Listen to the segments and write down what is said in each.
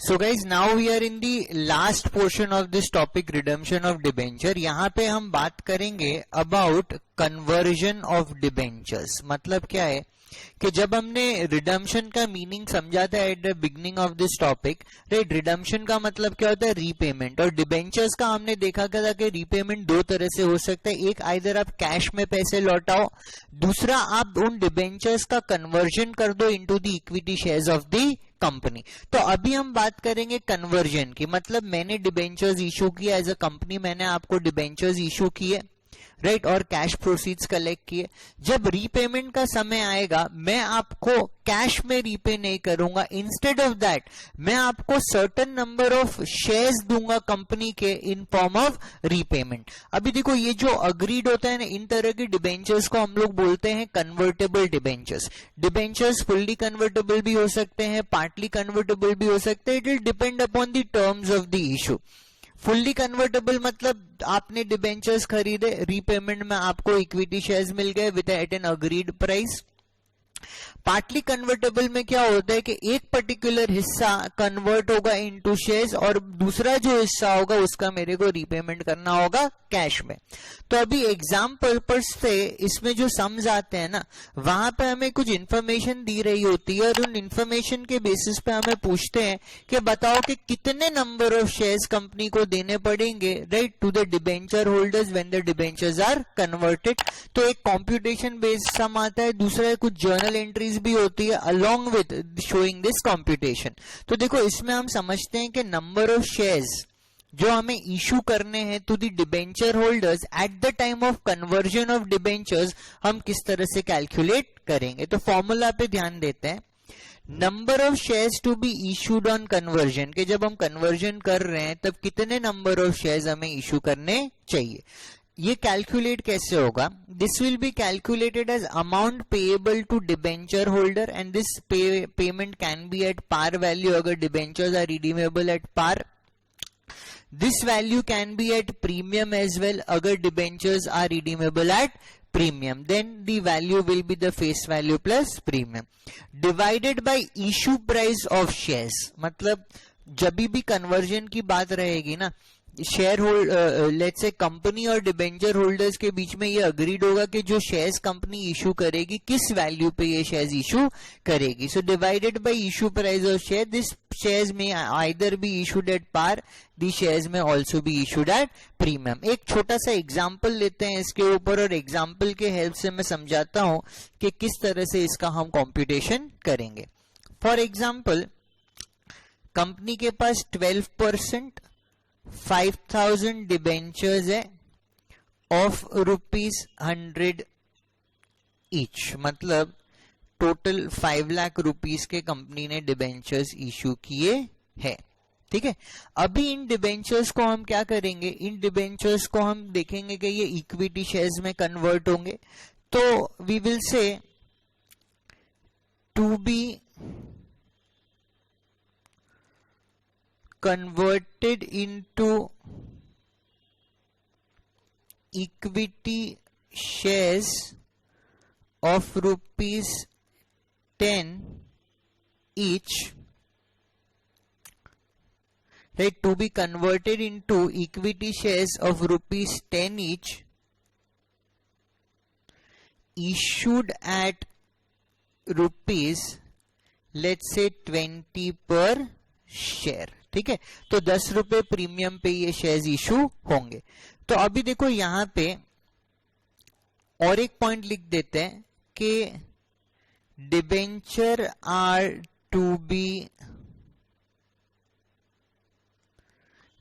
So guys, now we are in the last portion of this topic, redemption of debenture. यहाँ पे हम बात करेंगे about conversion of debentures. मतलब क्या है कि जब हमने रिडम्पशन का मीनिंग समझा था at the beginning of this topic, right, redemption का मतलब क्या होता है, रीपेमेंट, और डिबेंचर्स का हमने देखा था कि रीपेमेंट दो तरह से हो सकता है, एक आइदर आप कैश में पैसे लौटाओ, दूसरा आप उन डिबेंचर्स का कन्वर्जन कर दो into the equity shares of the company. तो अभी हम बात करेंगे कन्वर्जन की, मतलब मैंने डिबेंचर्स इशू किया एज अ कंपनी, मैंने आपको डिबेंचर्स इशू किए, राइट, और कैश प्रोसीड्स कलेक्ट किए। जब रीपेमेंट का समय आएगा मैं आपको कैश में रीपे नहीं करूंगा, इंस्टेड ऑफ दैट मैं आपको सर्टेन नंबर ऑफ शेयर्स दूंगा कंपनी के इन फॉर्म ऑफ रीपेमेंट। अभी देखो ये जो अग्रीड होता है ना, इन तरह की डिबेंचर्स को हम लोग बोलते हैं convertible debentures. Debentures fully convertible भी हो सकते हैं, पार्टली कन्वर्टेबल भी हो सकते हैं, it will depend upon the terms of the issue. Fully convertible मतलब आपने डिबेंचर्स खरीदे, रीपेमेंट में आपको इक्विटी शेयर्स मिल गए with at an agreed price. Partly convertible में क्या होता है कि एक पर्टिकुलर हिस्सा कन्वर्ट होगा इनटू शेयर्स और दूसरा जो हिस्सा होगा उसका मेरे को रीपेमेंट करना होगा कैश में। तो अभी एग्जाम पर्पस से इसमें जो सम्स आते हैं ना, वहां पे हमें कुछ इंफॉर्मेशन दी रही होती है और उन इंफॉर्मेशन के बेसिस पे हमें पूछते हैं कि बताओ कि कितने नंबर ऑफ शेयर्स कंपनी को देने पड़ेंगे, right, to the debenture holders when the debentures are converted. तो एक कॉम्प्यूटेशन बेस्ड सम आता है, दूसरा कुछ जर्नल एंट्रीज भी होती है along with showing this computation. तो देखो इसमें हम समझते हैं कि नंबर ऑफ शेयर्स जो हमें इशू करने हैं to the debenture holders at the time of conversion of debentures हम किस तरह से कैलकुलेट करेंगे। तो फॉर्मूला पे ध्यान देते हैं, number of shares to be issued on conversion, के जब हम कन्वर्जन कर रहे हैं तब कितने नंबर ऑफ शेयर्स हमें इशू करने चाहिए। ये कैलकुलेट कैसे होगा, this will be calculated as amount payable to debenture holder and this payment can be at par value अगर debentures are redeemable at par. This value can be at premium as well अगर debentures are redeemable at premium, then the value will be the face value plus premium divided by issue price of shares। मतलब जब भी conversion की बात रहेगी ना, share hold let's say company और debenture holders के बीच में ये अग्रीड होगा कि जो शेयर्स कंपनी इशू करेगी किस वैल्यू पे ये शेयर्स इशू करेगी। So divided by issue price of share, this shares may either be issued at par, the shares may also be issued at premium. एक छोटा सा एग्जाम्पल लेते हैं इसके ऊपर और एग्जाम्पल के हेल्प से मैं समझाता हूं कि किस तरह से इसका हम कॉम्प्यूटेशन करेंगे। फॉर एग्जाम्पल, कंपनी के पास 12% 5000 डिबेंचर्स है ऑफ ₹100 ईच, मतलब टोटल 5 लाख रुपीस के कंपनी ने डिबेंचर्स इशू किए हैं। ठीक है, अभी इन डिबेंचर्स को हम क्या करेंगे, इन डिबेंचर्स को हम देखेंगे कि ये इक्विटी शेयर्स में कन्वर्ट होंगे। तो we will say to be converted into equity shares of ₹10 each, right, to be converted into equity shares of ₹10 each issued at rupees let's say 20 per share। ठीक है, तो 10 रुपए प्रीमियम पे ये shares issue होंगे। तो अभी देखो यहां पे और एक पॉइंट लिख देते हैं कि debenture are to be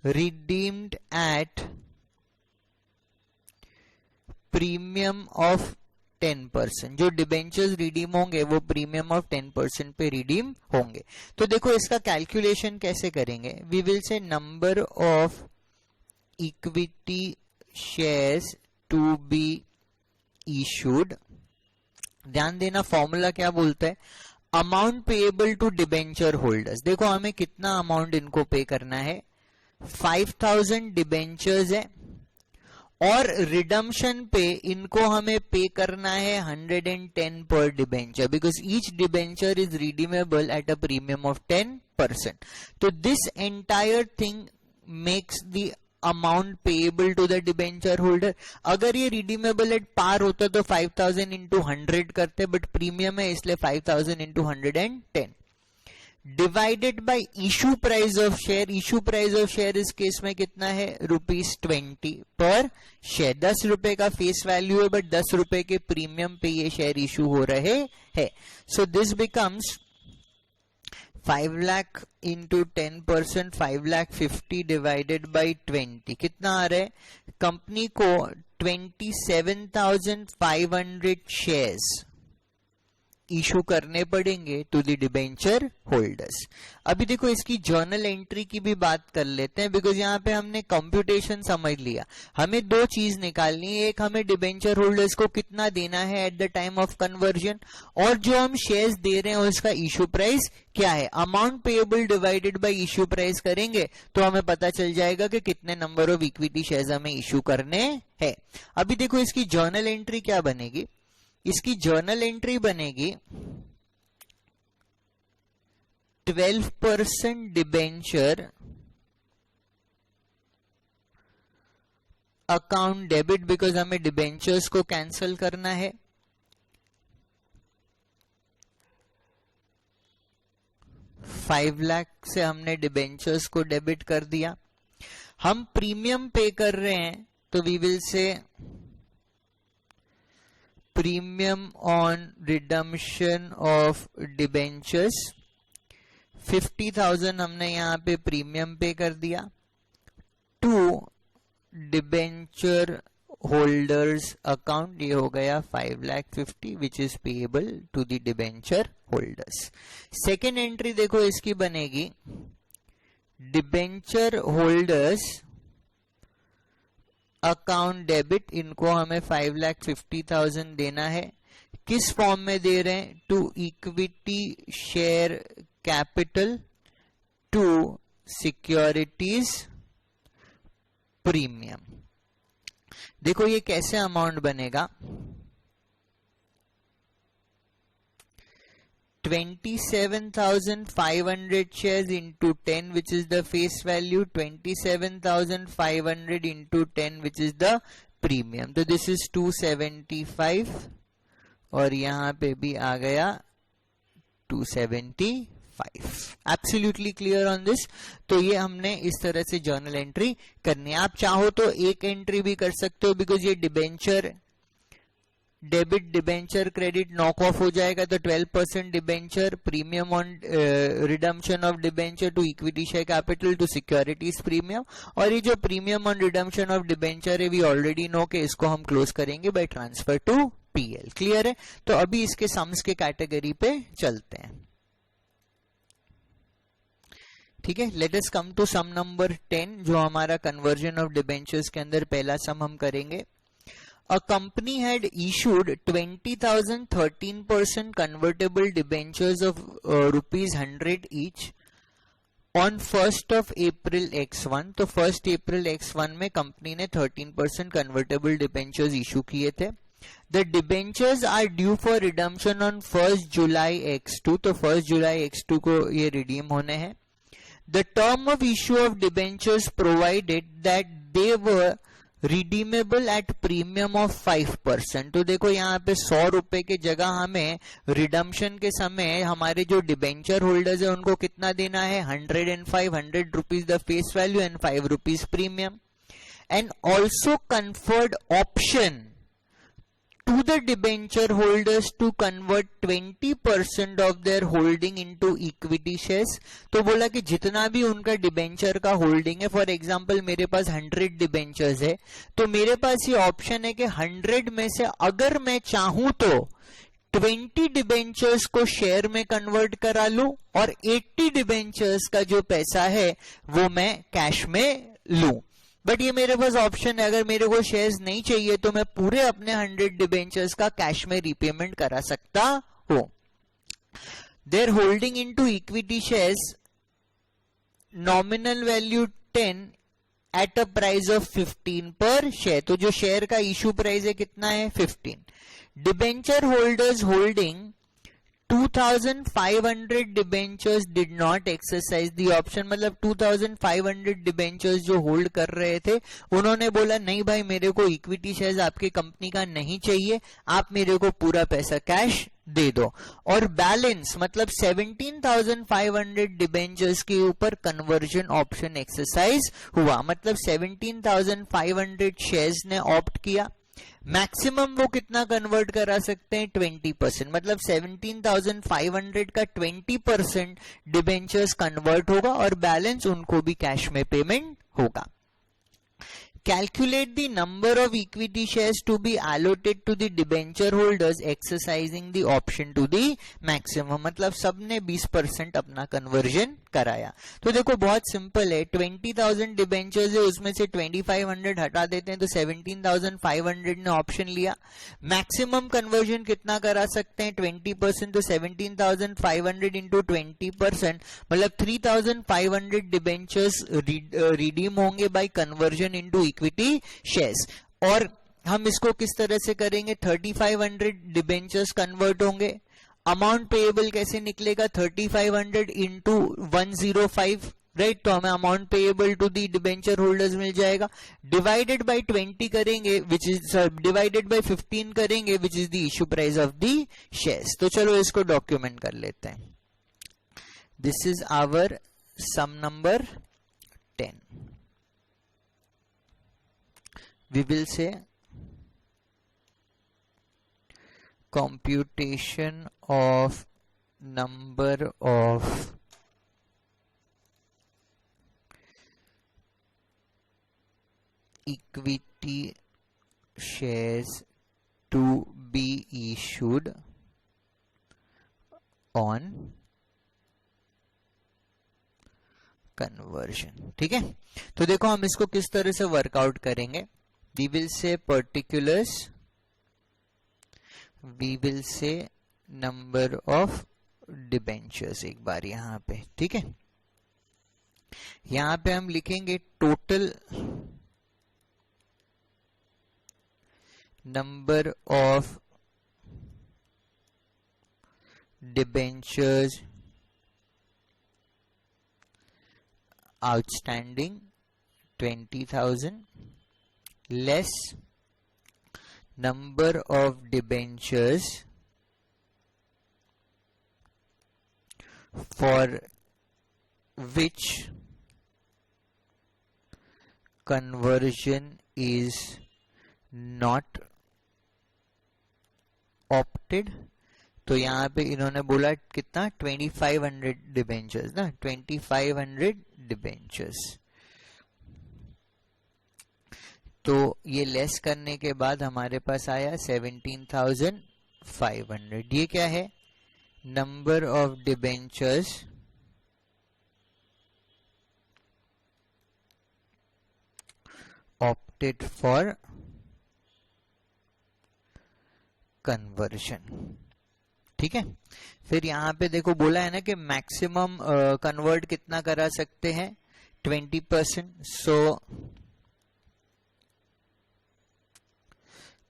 redeemed at premium of 10%। जो डिबेंचर्स रिडीम होंगे वो प्रीमियम ऑफ 10% पे रिडीम होंगे। तो देखो इसका कैलकुलेशन कैसे करेंगे, we will say number of equity shares to be issued. ध्यान देना फॉर्मूला क्या बोलता है, amount payable to debenture holders. देखो हमें कितना अमाउंट इनको पे करना है, 5000 डिबेंचर्स है और रिडम्पशन पे इनको हमें पे करना है 110 per debenture, because each debenture is redeemable at a premium of 10%. तो this entire thing makes the amount payable to the debenture holder. अगर ये रिडीमेबल एट पार होता तो 5000 इंटू 100 करते, बट प्रीमियम है इसलिए 5000 into 110 divided by issue price of share. Issue price of share इस case में कितना है, ₹20 पर शेयर. 10 रुपए का फेस वैल्यू है, बट 10 रुपए के प्रीमियम पे ये शेयर इशू हो रहे हैं. So this becomes 5 lakh into 10%, 5,50,000 divided by 20. कितना आ रहा है, कंपनी को 27,500 शेयर्स इशू करने पड़ेंगे टू द डिबेंचर होल्डर्स. अभी देखो इसकी जर्नल एंट्री की भी बात कर लेते हैं, बिकॉज यहाँ पे हमने कंप्यूटेशन समझ लिया. हमें दो चीज निकालनी है, एक हमें डिबेंचर होल्डर्स को कितना देना है eight the time of conversion, और जो हम शेयर्स दे रहे हैं उसका इशू प्राइस क्या है. Amount payable divided by issue price करेंगे तो हमें पता चल जाएगा कि कितने नंबर ऑफ इक्विटी शेयर्स हमें इशू करने हैं. अभी देखो इसकी जर्नल एंट्री क्या बनेगी. इसकी जर्नल एंट्री बनेगी 12% डिबेंचर अकाउंट डेबिट, बिकॉज हमें डिबेंचर्स को कैंसिल करना है. 5 लाख से हमने डिबेंचर्स को डेबिट कर दिया. हम प्रीमियम पे कर रहे हैं तो we will say premium on redemption of debentures. 50,000 हमने यहां पे प्रीमियम पे कर दिया टू डिबेंचर होल्डर्स अकाउंट. ये हो गया 5,50,000 which is payable to the debenture holders. Second entry देखो इसकी बनेगी डिबेंचर होल्डर्स अकाउंट डेबिट. इनको हमें 5,50,000 देना है. किस फॉर्म में दे रहे हैं, to equity share capital to securities premium. देखो ये कैसे अमाउंट बनेगा. 27,500 shares into 10 which is the face value, 27,500 into 10 which is the premium. तो this is 275 और यहां पे भी आ गया 275. Absolutely clear on this. तो ये हमने इस तरह से जर्नल एंट्री करनी है. आप चाहो तो एक एंट्री भी कर सकते हो, बिकॉज ये debenture debit debenture credit knock off हो जाएगा. तो 12% debenture premium on redemption of debenture to equity share capital to securities premium. और ये जो premium on redemption of debenture है वी ऑलरेडी नो के इसको हम क्लोज करेंगे by transfer to PL. Clear है. तो अभी इसके सम्स के कैटेगरी पे चलते हैं. ठीक है, let us come to sum number 10 जो हमारा कन्वर्जन ऑफ डिबेंचर्स के अंदर पहला सम हम करेंगे. A company had issued 20,000 13% convertible debentures of ₹100 each on 1st of April X1. तो 1st April X1 में कंपनी ने 13% convertible debentures issue किए थे. The debentures are due for redemption on 1st July X2. तो 1st July X2 को ये redeem होने हैं. The term of issue of debentures provided that they were redeemable at premium of 5%. तो देखो यहाँ पे 100 रुपए के जगह हमें रिडम्पशन के समय हमारे जो डिबेंचर होल्डर्स है उनको कितना देना है, 105, 100 rupees the face value and 5 rupees premium. And also conferred option to the debenture holders to convert 20% of their holding into equity shares. तो बोला कि जितना भी उनका डिबेंचर का होल्डिंग है, फॉर एग्जांपल मेरे पास 100 डिबेंचर्स है, तो मेरे पास ये ऑप्शन है कि 100 में से अगर मैं चाहूं तो 20 डिबेंचर्स को शेयर में कन्वर्ट करा लूं और 80 डिबेंचर्स का जो पैसा है वो मैं कैश में लूं. बट ये मेरे पास ऑप्शन है. अगर मेरे को शेयर्स नहीं चाहिए तो मैं पूरे अपने 100 डिबेंचर्स का कैश में रीपेमेंट करा सकता हूं. Their holding into equity shares nominal value 10 at a price of 15 per share. तो जो शेयर का इशू प्राइस है कितना है 15। Debenture holders holding 2500 debentures did not exercise the option, मतलब 2500 डिबेंचर्स जो होल्ड कर रहे थे उन्होंने बोला नहीं भाई मेरे को इक्विटी शेयर्स आपके कंपनी का नहीं चाहिए, आप मेरे को पूरा पैसा कैश दे दो। और बैलेंस मतलब 17,500 डिबेंचर्स के ऊपर कन्वर्जन ऑप्शन एक्सरसाइज हुआ, मतलब 17,500 शेयर्स ने ऑप्ट किया। मैक्सिमम वो कितना कन्वर्ट करा सकते हैं 20%, मतलब 17,500 का 20% डिबेंचर्स कन्वर्ट होगा और बैलेंस उनको भी कैश में पेमेंट होगा। Calculate the number of equity shares to be allotted to the debenture holders exercising the option to the maximum, मतलब सबने 20% अपना कन्वर्जन कराया। तो देखो बहुत सिंपल है, 20,000 डिबेंचर्स है उसमें से 2,500 हटा देते हैं तो 17,500 ने ऑप्शन लिया। मैक्सिमम कन्वर्जन कितना करा सकते हैं 20%, तो 17,500 इंटू 20% मतलब 3,500 डिबेंचर्स रिडीम होंगे by conversion into equity shares. और हम इसको किस तरह से करेंगे, 3,500 डिबेंचर्स कन्वर्ट होंगे, अमाउंट पेएबल कैसे निकलेगा 3,500 इंटू 105, राइट, तो हमें amount payable to the debenture holders मिल जाएगा, डिवाइडेड बाय 20 करेंगे विच इज डिवाइडेड बाय 15 करेंगे which is the issue price of the shares. तो चलो इसको डॉक्यूमेंट कर लेते हैं। This is our sum number 10। we will say computation of number of equity shares to be issued on conversion। ठीक है, तो देखो हम इसको किस तरह से वर्कआउट करेंगे। We will say particulars, we will say number of debentures एक बार यहाँ पे, ठीक है। यहाँ पे हम लिखेंगे total number of debentures outstanding 20,000 less number of debentures for which conversion is not opted। तो यहाँ पे इन्होंने बोला कितना 2,500 डिबेंचर्स ना, 2,500 डिबेंचर्स। तो ये लेस करने के बाद हमारे पास आया 17,500। ये क्या है, number of debentures opted for conversion. ठीक है, फिर यहाँ पे देखो बोला है ना कि मैक्सिमम कन्वर्ट कितना करा सकते हैं 20%। सो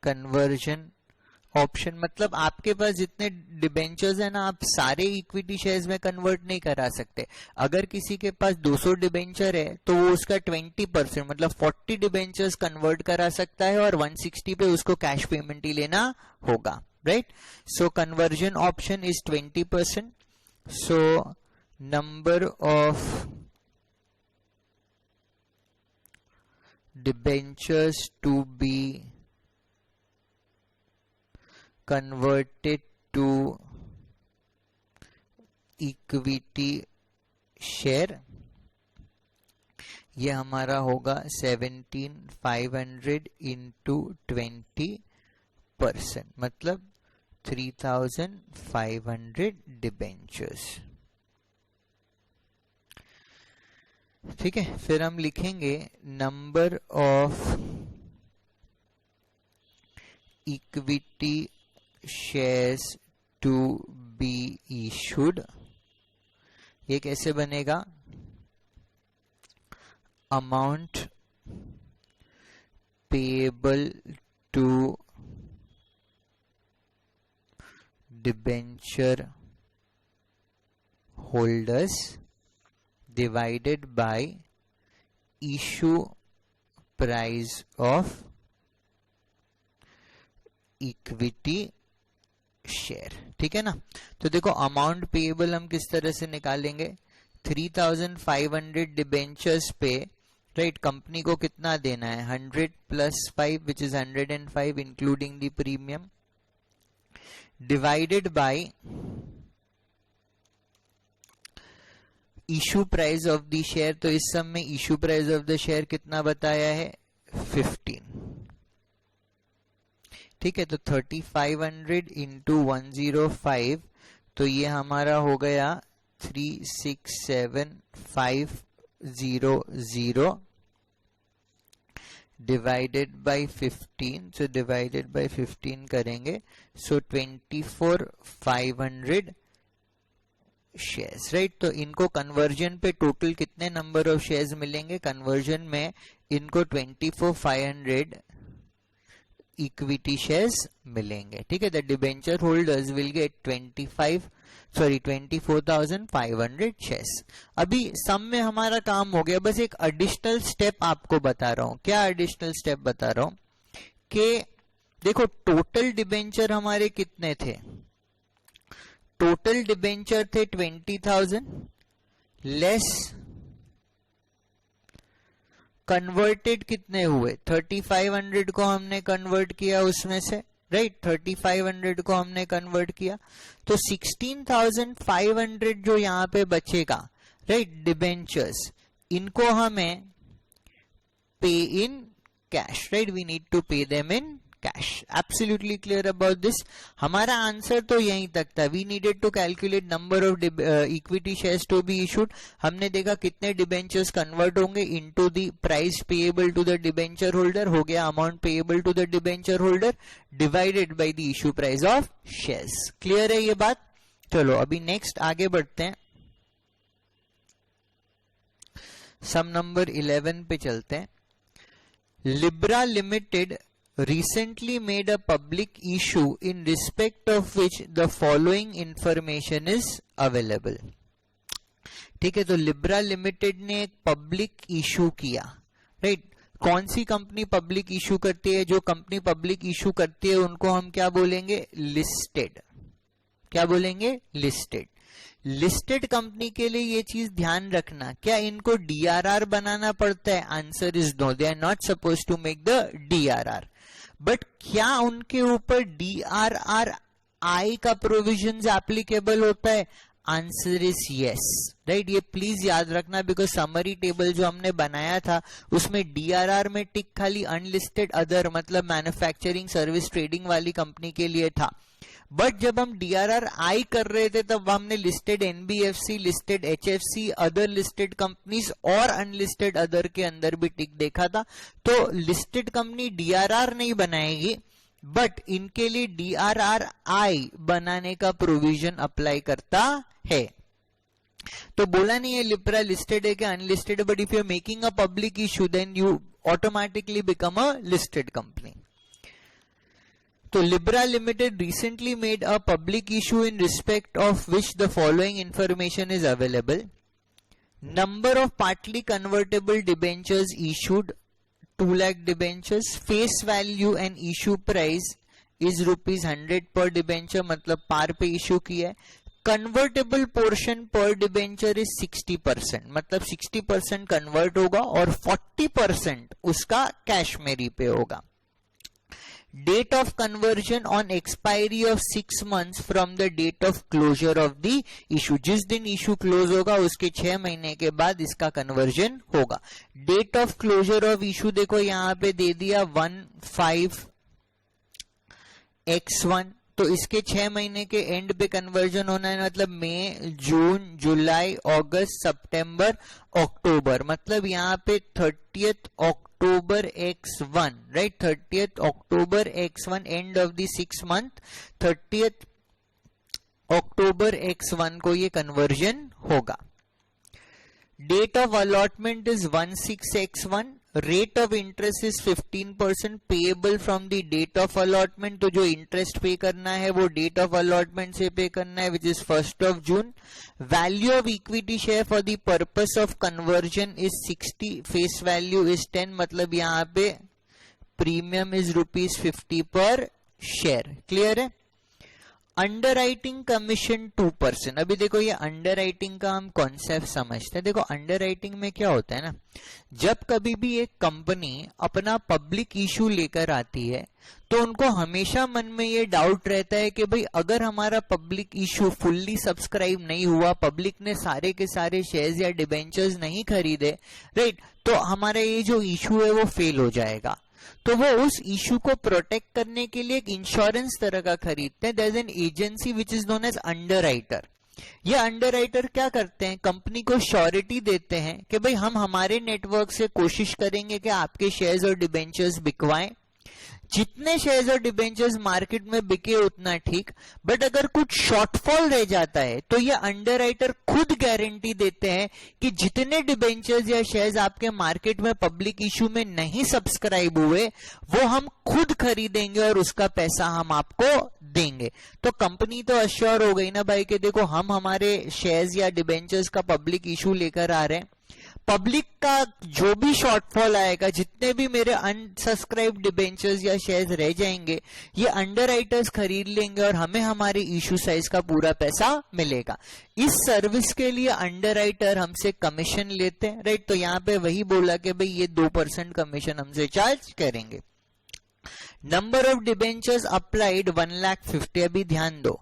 कन्वर्जन ऑप्शन मतलब आपके पास जितने डिबेंचर्स है ना आप सारे इक्विटी शेयर्स में कन्वर्ट नहीं करा सकते। अगर किसी के पास 200 डिबेंचर है तो वो उसका 20% मतलब 40 डिबेंचर्स कन्वर्ट करा सकता है और 160 पे उसको कैश पेमेंट ही लेना होगा, right. So conversion option is 20%। So number of debentures to be converted to equity share, ये हमारा होगा 17,500 इंटू 20% मतलब 3,500 डिबेंचर्स। ठीक है, फिर हम लिखेंगे number of equity shares to be issued. ये कैसे बनेगा, amount payable to debenture holders divided by issue price of equity share. ठीक है ना। तो देखो अमाउंट पेएबल हम किस तरह से निकालेंगे, 3500 डिबेंचर्स पे राइट कंपनी को कितना देना है, 100 plus 5 which is 105 including the premium, divided by issue price of the share. तो इस सम में issue price of the share कितना बताया है, 15। ठीक है। तो 3500 इंटू 105, तो ये हमारा हो गया 367,500 divided by 15। So divided by 15 करेंगे, सो 24,500 शेयर्स राइट। तो इनको कन्वर्जन पे टोटल कितने नंबर ऑफ शेयर्स मिलेंगे, कन्वर्जन में इनको 24,500 इक्विटी शेयर्स मिलेंगे। ठीक है। The debenture holders will get 24,500 shares. अभी सम में हमारा काम हो गया, बस एक एडिशनल स्टेप आपको बता रहा हूं। क्या एडिशनल स्टेप बता रहा हूं कि देखो टोटल डिबेंचर हमारे कितने थे, टोटल डिबेंचर थे 20,000 लेस कन्वर्टेड कितने हुए, 3500 को हमने कन्वर्ट किया उसमें से राइट, 3500 को हमने कन्वर्ट किया, तो 16,500 जो यहां पे बचेगा राइट डिबेंचर्स, इनको हमें pay in cash right, we need to pay them in cash. Absolutely clear about this. हमारा आंसर तो यहीं तक था, we needed to calculate number of equity shares to be issued. हमने देखा कितने डिबेंचर्स कन्वर्ट होंगे into the price payable to the debenture holder, हो गया amount payable to the debenture holder divided by the issue price of shares. Clear है ये बात। चलो अभी नेक्स्ट आगे बढ़ते हैं, सम नंबर 11 पे चलते हैं। Libra limited recently made a public issue in respect of which the following information is available। ठीक है। तो लिब्रा लिमिटेड ने एक पब्लिक इशू किया राइट। कौन सी कंपनी पब्लिक इशू करती है, जो कंपनी पब्लिक इशू करती है उनको हम क्या बोलेंगे, लिस्टेड। क्या बोलेंगे, लिस्टेड। लिस्टेड कंपनी के लिए ये चीज ध्यान रखना, क्या इनको डीआरआर बनाना पड़ता है, answer is no, they are not suppose to make the DRR. But क्या उनके ऊपर डीआरआर आई का प्रोविजन एप्लीकेबल होता है, आंसर इज यस राइट। ये प्लीज याद रखना, बिकॉज समरी टेबल जो हमने बनाया था उसमें डीआरआर में टिक खाली अनलिस्टेड अदर मतलब मैन्युफैक्चरिंग सर्विस ट्रेडिंग वाली कंपनी के लिए था। बट जब हम डीआरआर आई कर रहे थे तब हमने listed NBFC, listed HFC, other listed companies और अनलिस्टेड अदर के अंदर भी टिक देखा था। तो लिस्टेड कंपनी डीआरआर नहीं बनाएगी, बट इनके लिए डीआरआर आई बनाने का प्रोविजन अप्लाई करता है। तो बोला नहीं है लिब्रा लिस्टेड है कि unlisted, but if you are making a public issue then you automatically become a listed company. तो Libra limited recently made a public issue in respect of which the following information is available. Number of partly convertible debentures issued 2 lakh debentures. Face value and issue price is ₹100 per debenture, मतलब par पे issue किया है। Convertible portion per debenture is 60%, मतलब 60% convert होगा और 40% उसका cash में repay होगा। Date of conversion on expiry of 6 months from the date of closure of the issue। जिस दिन इशू क्लोज होगा उसके 6 महीने के बाद इसका कन्वर्जन होगा। Date of closure of issue देखो यहां पे दे दिया 15x1, तो इसके 6 महीने के एंड पे कन्वर्जन होना है, मतलब मई, जून, जुलाई, अगस्त, सितंबर, अक्टूबर, मतलब यहाँ पे 30th October X1 राइट, 30th October X1 end of the 6 month, 30th October X1 को ये कन्वर्जन होगा। Date of allotment is 16x1, rate of interest is 15% payable from the date of allotment, तो जो इंटरेस्ट पे करना है वो डेट ऑफ अलॉटमेंट से पे करना है which is 1 June. Value of equity share for the purpose of conversion is 60, face value is 10, मतलब यहाँ पे प्रीमियम इज ₹50 पर शेयर। क्लियर है। Underwriting commission 2%। अभी देखो ये अंडरराइटिंग का हम कॉन्सेप्ट समझते हैं। देखो अंडरराइटिंग में क्या होता है ना, जब कभी भी एक कंपनी अपना पब्लिक इशू लेकर आती है तो उनको हमेशा मन में ये डाउट रहता है कि भाई अगर हमारा पब्लिक इशू फुल्ली सब्सक्राइब नहीं हुआ, पब्लिक ने सारे के सारे शेयर्स या डिबेंचर्स नहीं खरीदे, राइट, तो हमारा ये जो इशू है वो फेल हो जाएगा। तो वो उस इशू को प्रोटेक्ट करने के लिए एक इंश्योरेंस तरह का खरीदते हैं। There is an agency which is known as underwriter. ये अंडरराइटर क्या करते हैं, कंपनी को श्योरिटी देते हैं कि भाई हम हमारे नेटवर्क से कोशिश करेंगे कि आपके शेयर्स और डिबेंचर्स बिकवाएं, जितने शेयर्स और डिबेंचर्स मार्केट में बिके उतना ठीक, बट अगर कुछ शॉर्टफॉल रह जाता है तो ये अंडरराइटर खुद गारंटी देते हैं कि जितने डिबेंचर्स या शेयर्स आपके मार्केट में पब्लिक इशू में नहीं सब्सक्राइब हुए वो हम खुद खरीदेंगे और उसका पैसा हम आपको देंगे। तो कंपनी तो अश्योर हो गई ना भाई कि देखो हम हमारे शेयर्स या डिबेंचर्स का पब्लिक इशू लेकर आ रहे हैं, पब्लिक का जो भी शॉर्टफॉल आएगा, जितने भी मेरे अनसब्सक्राइब डिबेंचर्स या शेयर्स रह जाएंगे, ये अंडरराइटर्स खरीद लेंगे और हमें हमारे इशू साइज का पूरा पैसा मिलेगा। इस सर्विस के लिए अंडरराइटर हमसे कमीशन लेते हैं, राइट। तो यहाँ पे वही बोला कि भाई ये 2% कमीशन हमसे चार्ज करेंगे। Number of debentures applied 1,50,000। अभी ध्यान दो,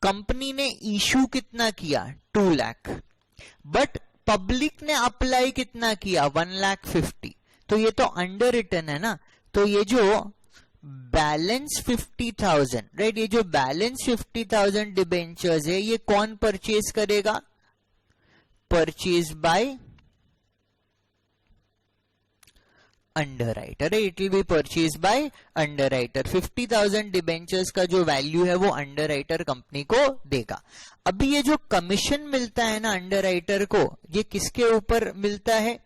कंपनी ने इशू कितना किया 2 लाख, बट पब्लिक ने अप्लाई कितना किया 1,50,000। तो ये तो अंडर रिटर्न है ना, तो ये जो बैलेंस 50,000, राइट, ये जो बैलेंस 50,000 डिबेंचर्स है ये कौन परचेज करेगा, purchase by underwriter. It will be purchase by underwriter. 50,000 debentures का जो वैल्यू है वो अंडरराइटर कंपनी को देगा। अभी ये जो कमीशन मिलता है ना अंडरराइटर को, ये किसके ऊपर मिलता है,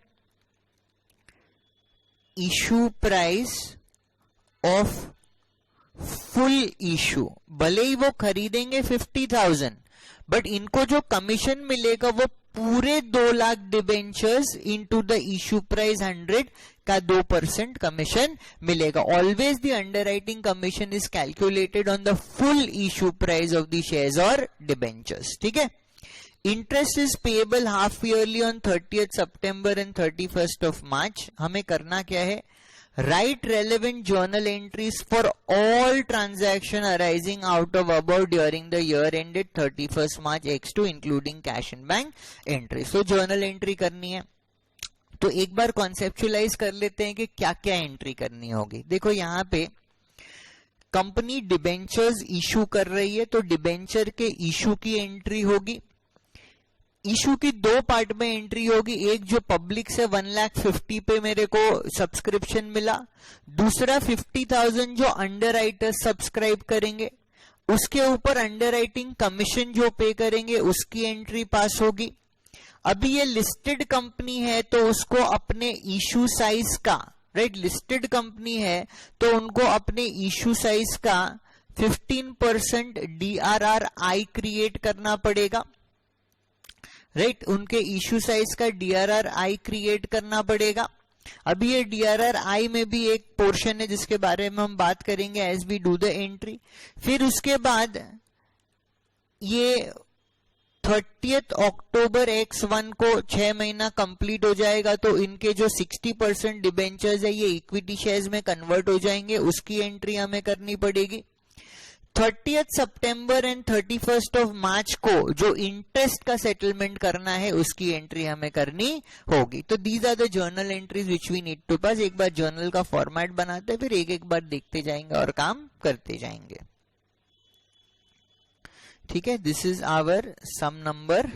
issue price of full issue. भले ही वो खरीदेंगे 50,000, बट इनको जो कमीशन मिलेगा वो पूरे 2 lakh debentures into the issue price 100 का 2% कमीशन मिलेगा। Always the underwriting commission is calculated on the full issue price of the shares और डिबेंचर्स। ठीक है। Interest is payable half yearly on 30th September and 31st March। हमें करना क्या है, write relevant journal entries for all transaction arising out of above during the year ended 31st March X2 including cash and bank entries। तो journal entry करनी है, तो एक बार conceptualise कर लेते हैं कि क्या क्या एंट्री करनी होगी। देखो यहाँ पे कंपनी डिबेंचर्स इशू कर रही है तो डिबेंचर के इशू की एंट्री होगी। इशू की 2 पार्ट में एंट्री होगी, एक जो पब्लिक से 1,50,000 पे मेरे को सब्सक्रिप्शन मिला, दूसरा 50,000 जो अंडरराइटर सब्सक्राइब करेंगे उसके ऊपर अंडरराइटिंग कमीशन जो पे करेंगे उसकी एंट्री पास होगी। अभी ये लिस्टेड कंपनी है तो उसको अपने इशू साइज का, राइट, लिस्टेड कंपनी है तो उनको अपने इशू साइज का 15% DRRI क्रिएट करना पड़ेगा, राइट, उनके इशू साइज का DRRI क्रिएट करना पड़ेगा। अभी ये DRRI में भी एक पोर्शन है जिसके बारे में हम बात करेंगे as we do the entry. फिर उसके बाद ये 30th October X1 को 6 महीना कंप्लीट हो जाएगा तो इनके जो 60% डिबेंचर्स है ये इक्विटी शेयर्स में कन्वर्ट हो जाएंगे, उसकी एंट्री हमें करनी पड़ेगी। 30th September and 31st March को जो इंटरेस्ट का सेटलमेंट करना है उसकी एंट्री हमें करनी होगी। तो these are the journal entries which we need to pass. एक बार जर्नल का फॉर्मेट बनाते हैं, फिर एक एक बार देखते जाएंगे और काम करते जाएंगे। ठीक है, this is our sum number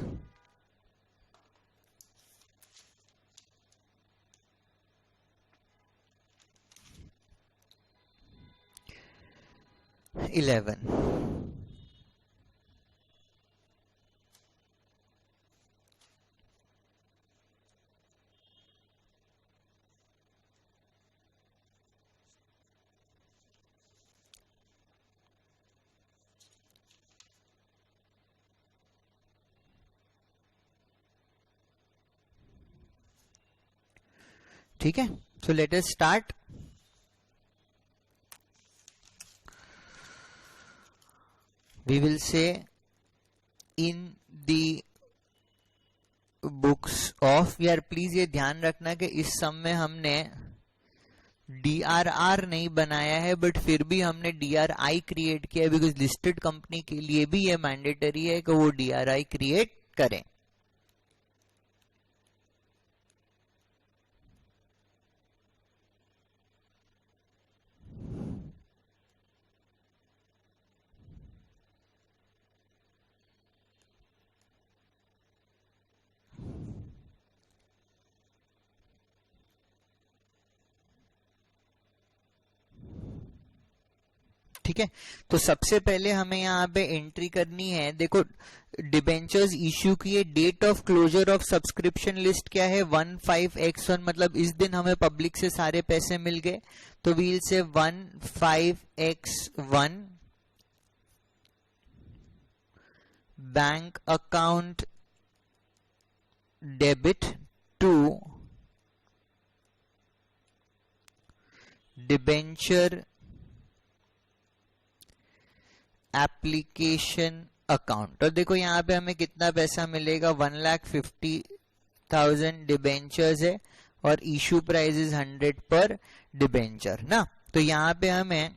11। ठीक है, so let us start. We will say in the books of, यार प्लीज ये ध्यान रखना कि इस सम में हमने DRR नहीं बनाया है, बट फिर भी हमने DRI क्रिएट किया है, बिकॉज लिस्टेड कंपनी के लिए भी ये मैंडेटरी है कि वो DRI क्रिएट करें. ठीक है, तो सबसे पहले हमें यहाँ पे एंट्री करनी है. देखो डिबेंचर्स इश्यू की date of closure of subscription list क्या है, 15x1, मतलब इस दिन हमें पब्लिक से सारे पैसे मिल गए. तो we'll say 15x1 bank account debit to debenture application account. और देखो यहाँ पे हमें कितना पैसा मिलेगा, 1,50,000 डिबेंचर्स है और issue price is 100 per debenture ना. तो यहाँ पे हमें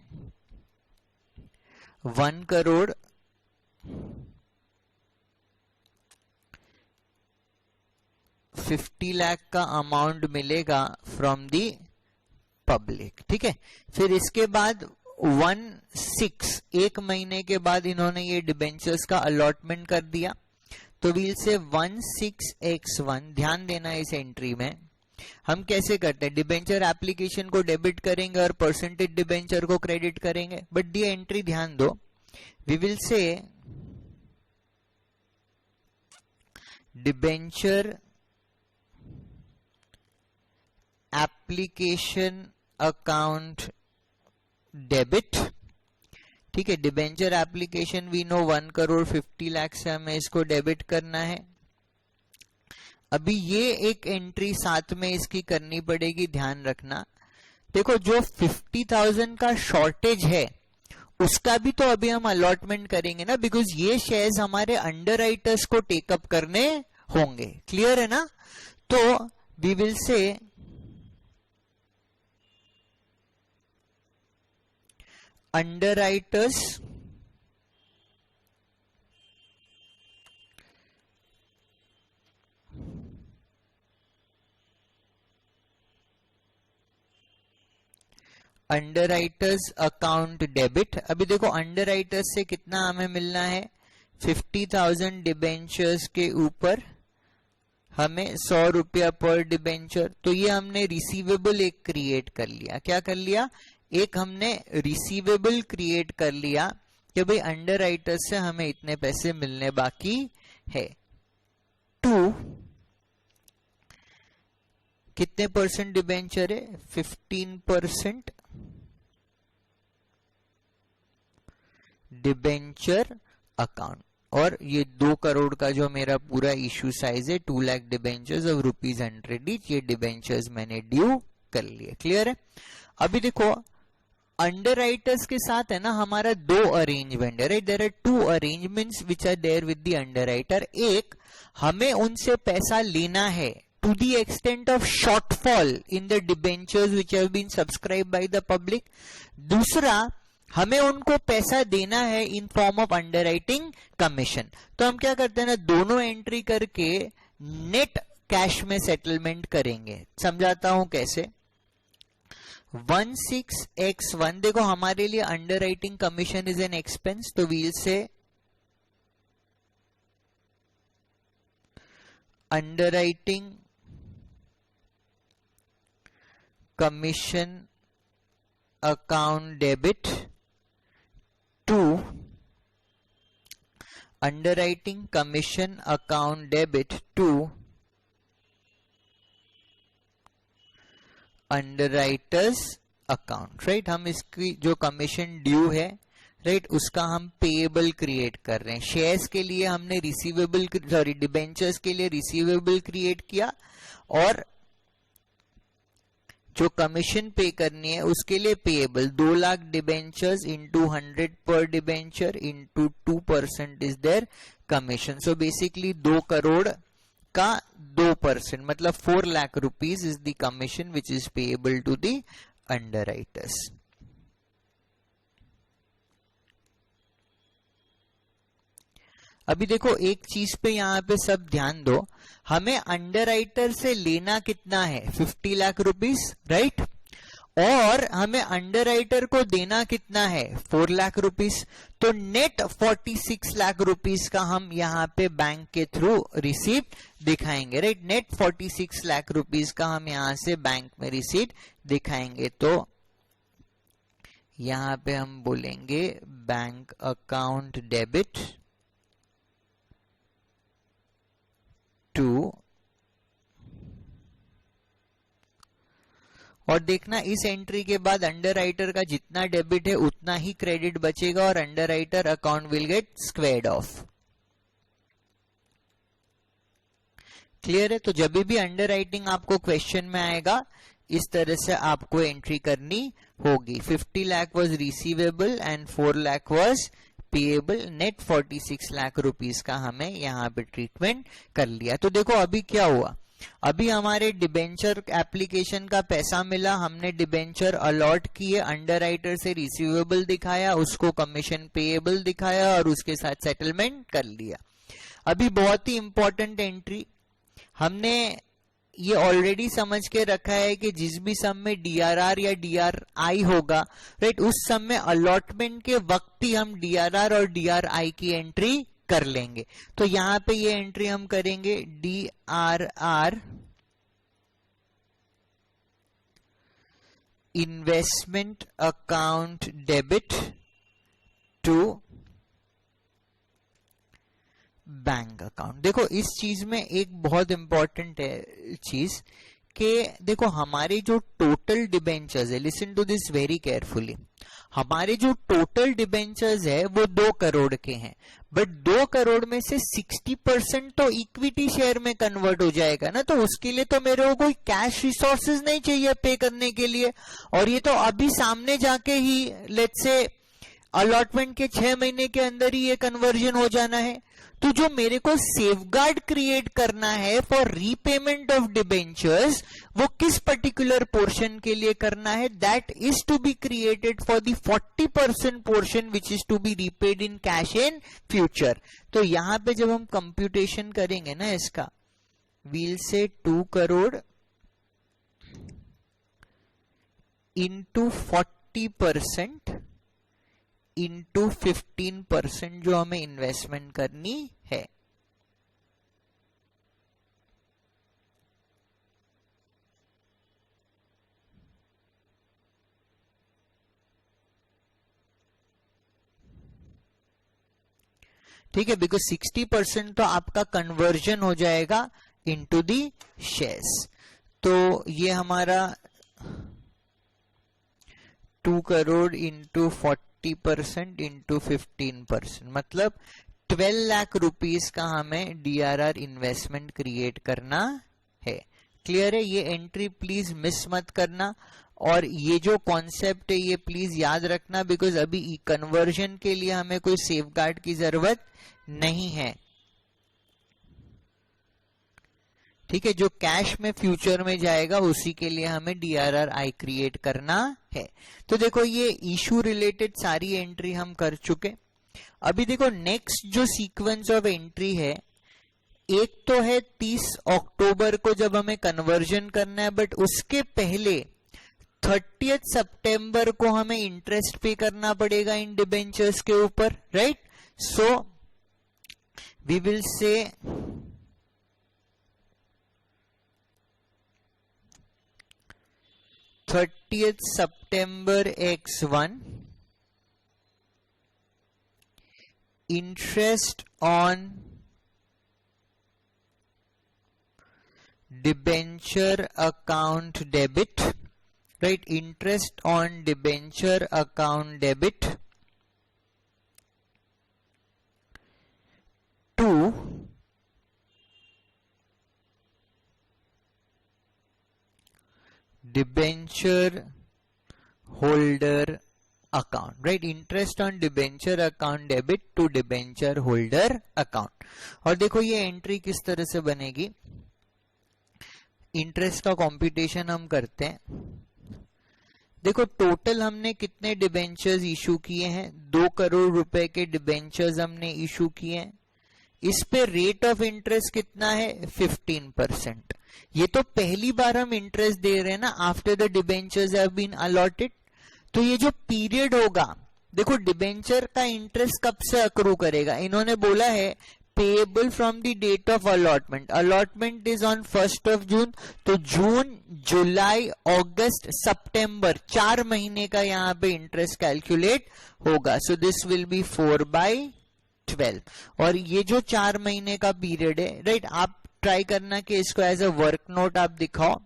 1,50,00,000 का अमाउंट मिलेगा फ्रॉम दी पब्लिक. ठीक है, फिर इसके बाद 1/6 एक महीने के बाद इन्होंने ये डिबेंचर्स का अलॉटमेंट कर दिया. तो वील से 16x1, ध्यान देना इस एंट्री में हम कैसे करते हैं, डिबेंचर एप्लीकेशन को डेबिट करेंगे और परसेंटेज डिबेंचर को क्रेडिट करेंगे. बट ये एंट्री ध्यान दो, we will say debenture application account debit. ठीक है, डिबेंचर एप्लीकेशन वी नो 1,50,00,000 से हमें इसको डेबिट करना है. अभी ये एक एंट्री साथ में इसकी करनी पड़ेगी, ध्यान रखना. देखो जो 50,000 का शॉर्टेज है उसका भी तो अभी हम अलॉटमेंट करेंगे ना, बिकॉज ये शेयर्स हमारे अंडरराइटर्स को टेकअप करने होंगे. क्लियर है ना. तो we will say underwriters account debit. अभी देखो अंडरराइटर्स से कितना हमें मिलना है, 50,000 डिबेंचर्स के ऊपर हमें 100 रुपया पर डिबेंचर. तो ये हमने रिसीवेबल एक क्रिएट कर लिया. क्या कर लिया, एक हमने रिसीवेबल क्रिएट कर लिया कि भाई अंडरराइटर से हमें इतने पैसे मिलने बाकी है. 2 कितने परसेंट डिबेंचर है, 15% डिबेंचर अकाउंट. और ये 2 करोड़ का जो मेरा पूरा इश्यू साइज है, 2 लाख डिबेंचर्स ऑफ ₹100 ईच, ये डिबेंचर्स मैंने ड्यू कर लिए. क्लियर है. अभी देखो अंडरराइटर्स के साथ है ना हमारा 2 अरेंजमेंट है. There are 2 arrangements which are there with the underwriter. एक, हमें उनसे पैसा लेना है to the extent of shortfall in the debentures which have been subscribe by the public. दूसरा, हमें उनको पैसा देना है in form of underwriting commission. तो हम क्या करते हैं ना, दोनों एंट्री करके नेट कैश में सेटलमेंट करेंगे. समझाता हूं कैसे. 16x1, देखो हमारे लिए underwriting commission is an expense. तो we'll say underwriting commission account debit to underwriting commission account debit to underwriters account. Right, हम इसकी जो कमीशन ड्यू है, राइट, उसका हम पेएबल क्रिएट कर रहे हैं. शेयर्स के लिए हमने रिसीवेबल, सॉरी डिबेंचर्स के लिए रिसीवेबल क्रिएट किया और जो कमीशन पे करनी है उसके लिए payable 2 lakh debentures into 100 per debenture into 2% is their commission. So basically 2 crore का 2% मतलब 4 lakh rupees is the commission which is payable to the underwriters. अभी देखो एक चीज पे यहाँ पे सब ध्यान दो, हमें अंडरराइटर से लेना कितना है 50 लाख रुपीस, राइट, और हमें अंडरराइटर को देना कितना है 4 लाख रुपीस. तो नेट 46 लाख रुपीस का हम यहाँ पे बैंक के थ्रू रिसीट दिखाएंगे, राइट. नेट 46 लाख रुपीस का हम यहाँ से बैंक में रिसीट दिखाएंगे. तो यहाँ पे हम बोलेंगे बैंक अकाउंट डेबिट टू, और देखना इस एंट्री के बाद अंडरराइटर का जितना डेबिट है उतना ही क्रेडिट बचेगा और underwriter account will get squared of. Clear है. तो जब भी अंडरराइटिंग आपको क्वेश्चन में आएगा इस तरह से आपको एंट्री करनी होगी. 50 lakh was receivable and 4 lakh was payable. Net 46 lakh rupees का हमें यहाँ पे ट्रीटमेंट कर लिया. तो देखो अभी क्या हुआ, अभी हमारे डिबेंचर एप्लीकेशन का पैसा मिला, हमने डिबेंचर अलॉट किए, अंडरराइटर से रिसीवेबल दिखाया, उसको कमीशन पेएबल दिखाया और उसके साथ सेटलमेंट कर लिया. अभी बहुत ही इंपॉर्टेंट एंट्री, हमने ये ऑलरेडी समझ के रखा है कि जिस भी सम में डीआरआर या डीआरआई होगा, राइट, उस सम में अलॉटमेंट के वक्त ही हम डीआरआर और डीआरआई की एंट्री कर लेंगे. तो यहां पे ये एंट्री हम करेंगे DRR investment account debit to bank account. देखो इस चीज में एक बहुत इंपॉर्टेंट है चीज कि देखो हमारे जो टोटल डिबेंचर्स है, listen to this very carefully, हमारे जो टोटल डिबेंचर्स है वो 2 करोड़ के हैं, बट 2 करोड़ में से 60% तो इक्विटी शेयर में कन्वर्ट हो जाएगा ना. तो उसके लिए तो मेरे को कोई कैश रिसोर्सेज नहीं चाहिए पे करने के लिए, और ये तो अभी सामने जाके ही लेट्स से अलॉटमेंट के 6 महीने के अंदर ही ये कन्वर्जन हो जाना है. तो जो मेरे को सेफगार्ड क्रिएट करना है फॉर रीपेमेंट ऑफ डिबेंचर्स, वो किस पर्टिकुलर पोर्शन के लिए करना है, that is to be created for the 40% portion which is to be repaid in cash in future. तो यहां पे जब हम कंप्यूटेशन करेंगे ना इसका, वील से 2 करोड़ इंटू 40% इंटू 15% जो हमें इन्वेस्टमेंट करनी है. ठीक है, बिकॉज 60% तो आपका कन्वर्जन हो जाएगा इनटू दी शेयर्स. तो ये हमारा 2 करोड़ इंटू 40% इंटू 15% मतलब 12 लाख रुपीस का हमें डीआरआर इन्वेस्टमेंट क्रिएट करना है. क्लियर है. ये एंट्री प्लीज मिस मत करना, और ये जो कॉन्सेप्ट है ये प्लीज याद रखना, बिकॉज अभी कन्वर्जन के लिए हमें कोई सेफगार्ड की जरूरत नहीं है. ठीक है, जो कैश में फ्यूचर में जाएगा उसी के लिए हमें डीआरआर आई क्रिएट करना है. तो देखो ये इशू रिलेटेड सारी एंट्री हम कर चुके. अभी देखो नेक्स्ट जो सीक्वेंस ऑफ एंट्री है, एक तो है 30 अक्टूबर को जब हमें कन्वर्जन करना है, बट उसके पहले 30 सितंबर को हमें इंटरेस्ट पे करना पड़ेगा इन डिबेंचर्स के ऊपर, right. So we will say September X1 interest on debenture account debit, right, interest on debenture account debit to debenture holder account, right, interest on debenture account debit to debenture holder account. और देखो ये entry किस तरह से बनेगी, interest का computation हम करते हैं। देखो टोटल हमने कितने डिबेंचर्स इशू किए हैं, 2 करोड़ रुपए के डिबेंचर्स हमने इशू किए हैं। इस पे रेट ऑफ इंटरेस्ट कितना है, 15%। ये तो पहली बार हम इंटरेस्ट दे रहे हैं ना, after the debentures have been allotted. तो ये जो पीरियड होगा, देखो डिबेंचर का इंटरेस्ट कब से अक्रू करेगा, इन्होंने बोला है payable from the date of allotment. Allotment is on 1st of June, तो जून, जुलाई, अगस्त, सितंबर 4 महीने का यहाँ पे इंटरेस्ट कैलकुलेट होगा। So this will B 4/12। और ये जो 4 महीने का पीरियड है, राइट, आप ट्राई करना कि इसको एज अ वर्क नोट आप दिखाओ।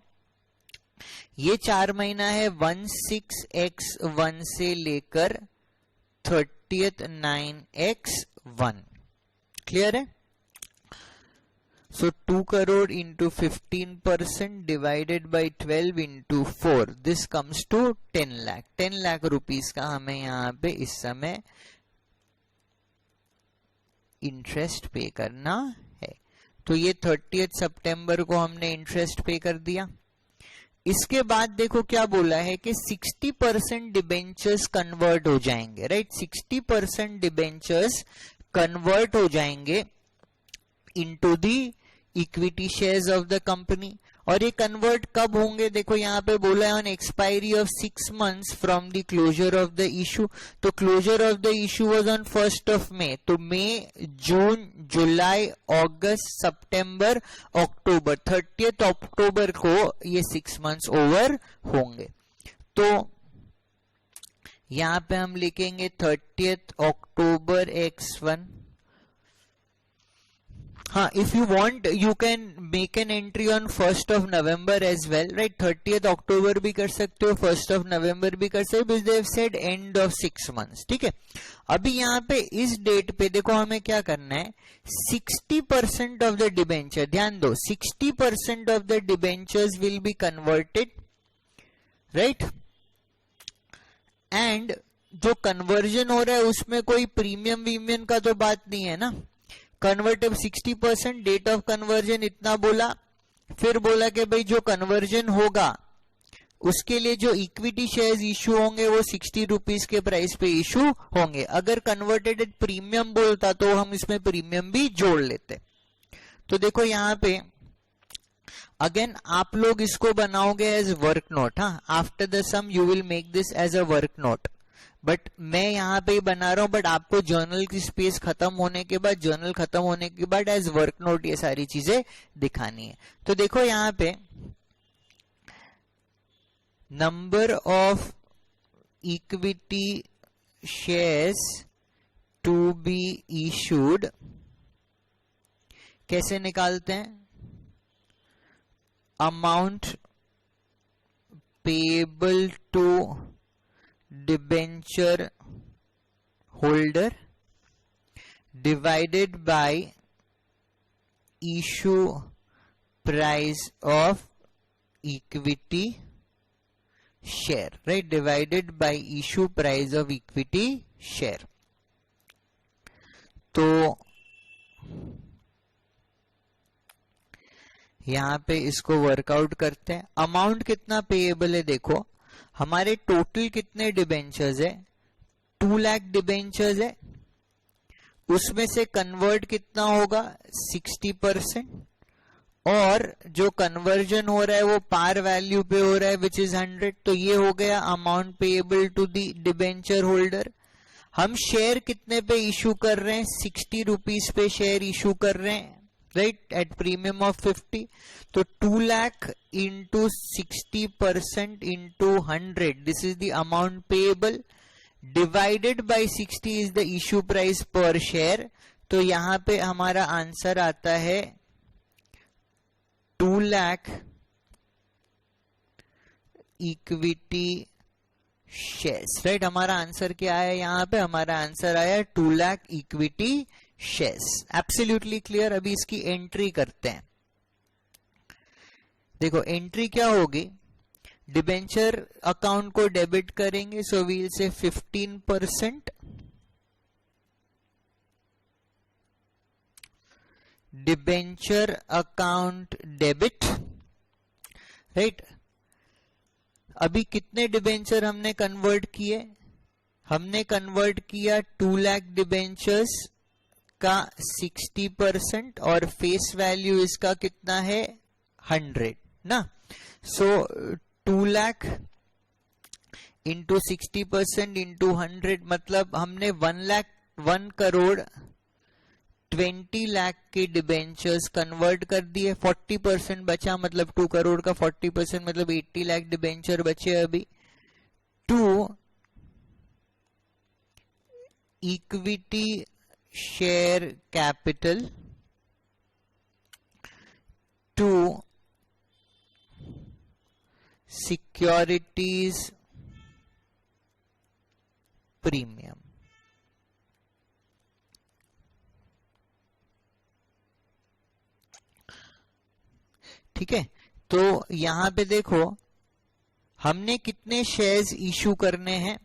ये 4 महीना है 16x1 से लेकर 30th 9x1। क्लियर है? So 2 crore into 15% divided by 12 into 4, this comes to 10 lakh. 10 lakh rupees का हमें यहाँ पे इस समय इंटरेस्ट पे करना है। तो ये 30th सितंबर को हमने इंटरेस्ट पे कर दिया। इसके बाद देखो क्या बोला है कि 60% डिबेंचर्स कन्वर्ट हो जाएंगे, राइट, 60% डिबेंचर्स कन्वर्ट हो जाएंगे into the equity shares of the company. और ये कन्वर्ट कब होंगे, देखो यहाँ पे बोला है on expiry of 6 months from the closure of the issue. तो closure of the issue was on 1st of May, तो मई, जून, जुलाई, अगस्त, सितंबर, अक्टूबर, 30th अक्टूबर को ये 6 months ओवर होंगे। तो यहां पे हम लिखेंगे 30th अक्टूबर x1। हाँ, if you want you can make an entry on 1st of November as well, right, 30th October भी कर सकते हो, 1st of November भी कर सकते हो, because they have said end of 6 months। ठीक है, अभी यहाँ पे इस डेट पे देखो हमें क्या करना है, 60% ऑफ द डिबेंचर, ध्यान दो, 60% of the debentures will be converted, right, and जो कन्वर्जन हो रहा है उसमें कोई प्रीमियम वीमियम का तो बात नहीं है ना। कन्वर्टेब 60%, डेट ऑफ कन्वर्जन इतना बोला, फिर बोला कि भाई जो कन्वर्जन होगा उसके लिए जो इक्विटी शेयर्स इशू होंगे वो 60 रुपीस के प्राइस पे इशू होंगे। अगर कन्वर्टेड एट प्रीमियम बोलता तो हम इसमें प्रीमियम भी जोड़ लेते। तो देखो यहाँ पे अगेन आप लोग इसको बनाओगे एज वर्क नोट। हाँ, after the sum you will make this as a work note, but मैं यहाँ पे ही बना रहा हूं, बट आपको जर्नल की स्पेस खत्म होने के बाद, जर्नल खत्म होने के बाद एज वर्क नोट ये सारी चीजें दिखानी है। तो देखो यहाँ पे number of equity shares to be issued कैसे निकालते हैं, amount payable to debenture holder divided by issue price of equity share, right, divided by issue price of equity share. तो यहां पे इसको वर्कआउट करते हैं। अमाउंट कितना पेएबल है, देखो हमारे टोटल कितने डिबेंचर्स है, 2 लाख डिबेंचर्स है, उसमें से कन्वर्ट कितना होगा 60%, और जो कन्वर्जन हो रहा है वो पार वैल्यू पे हो रहा है विच इज 100। तो ये हो गया amount payable to the debenture holder. हम शेयर कितने पे इशू कर रहे हैं, 60 रुपीस पे शेयर इशू कर रहे हैं, राइट, एट प्रीमियम ऑफ 50। तो 2 lakh into 60% into 100, this is the amount payable, divided by 60 is the issue price पर शेयर। तो यहां पे हमारा आंसर आता है 2 लाख इक्विटी शेयर्स, राइट। हमारा आंसर क्या है यहाँ पे, हमारा आंसर आया 2 lakh equity shares. Absolutely clear. अभी इसकी एंट्री करते हैं। देखो एंट्री क्या होगी, डिबेंचर अकाउंट को डेबिट करेंगे, सो वील से 15% डिबेंचर अकाउंट डेबिट, राइट। अभी कितने डिबेंचर हमने कन्वर्ट किए? हमने कन्वर्ट किया 2 लाख डिबेंचर्स का 60% और फेस वैल्यू इसका कितना है 100 ना। सो 2 लाख इंटू 60% इंटू 100 मतलब हमने 1 करोड़ 20 लाख के डिबेंचर्स कन्वर्ट कर दिए। 40% बचा, मतलब 2 करोड़ का 40% मतलब 80 लाख डिबेंचर बचे अभी। 2 equity share capital, 2 securities premium. ठीक है, तो यहां पे देखो हमने कितने शेयर्स इशू करने हैं।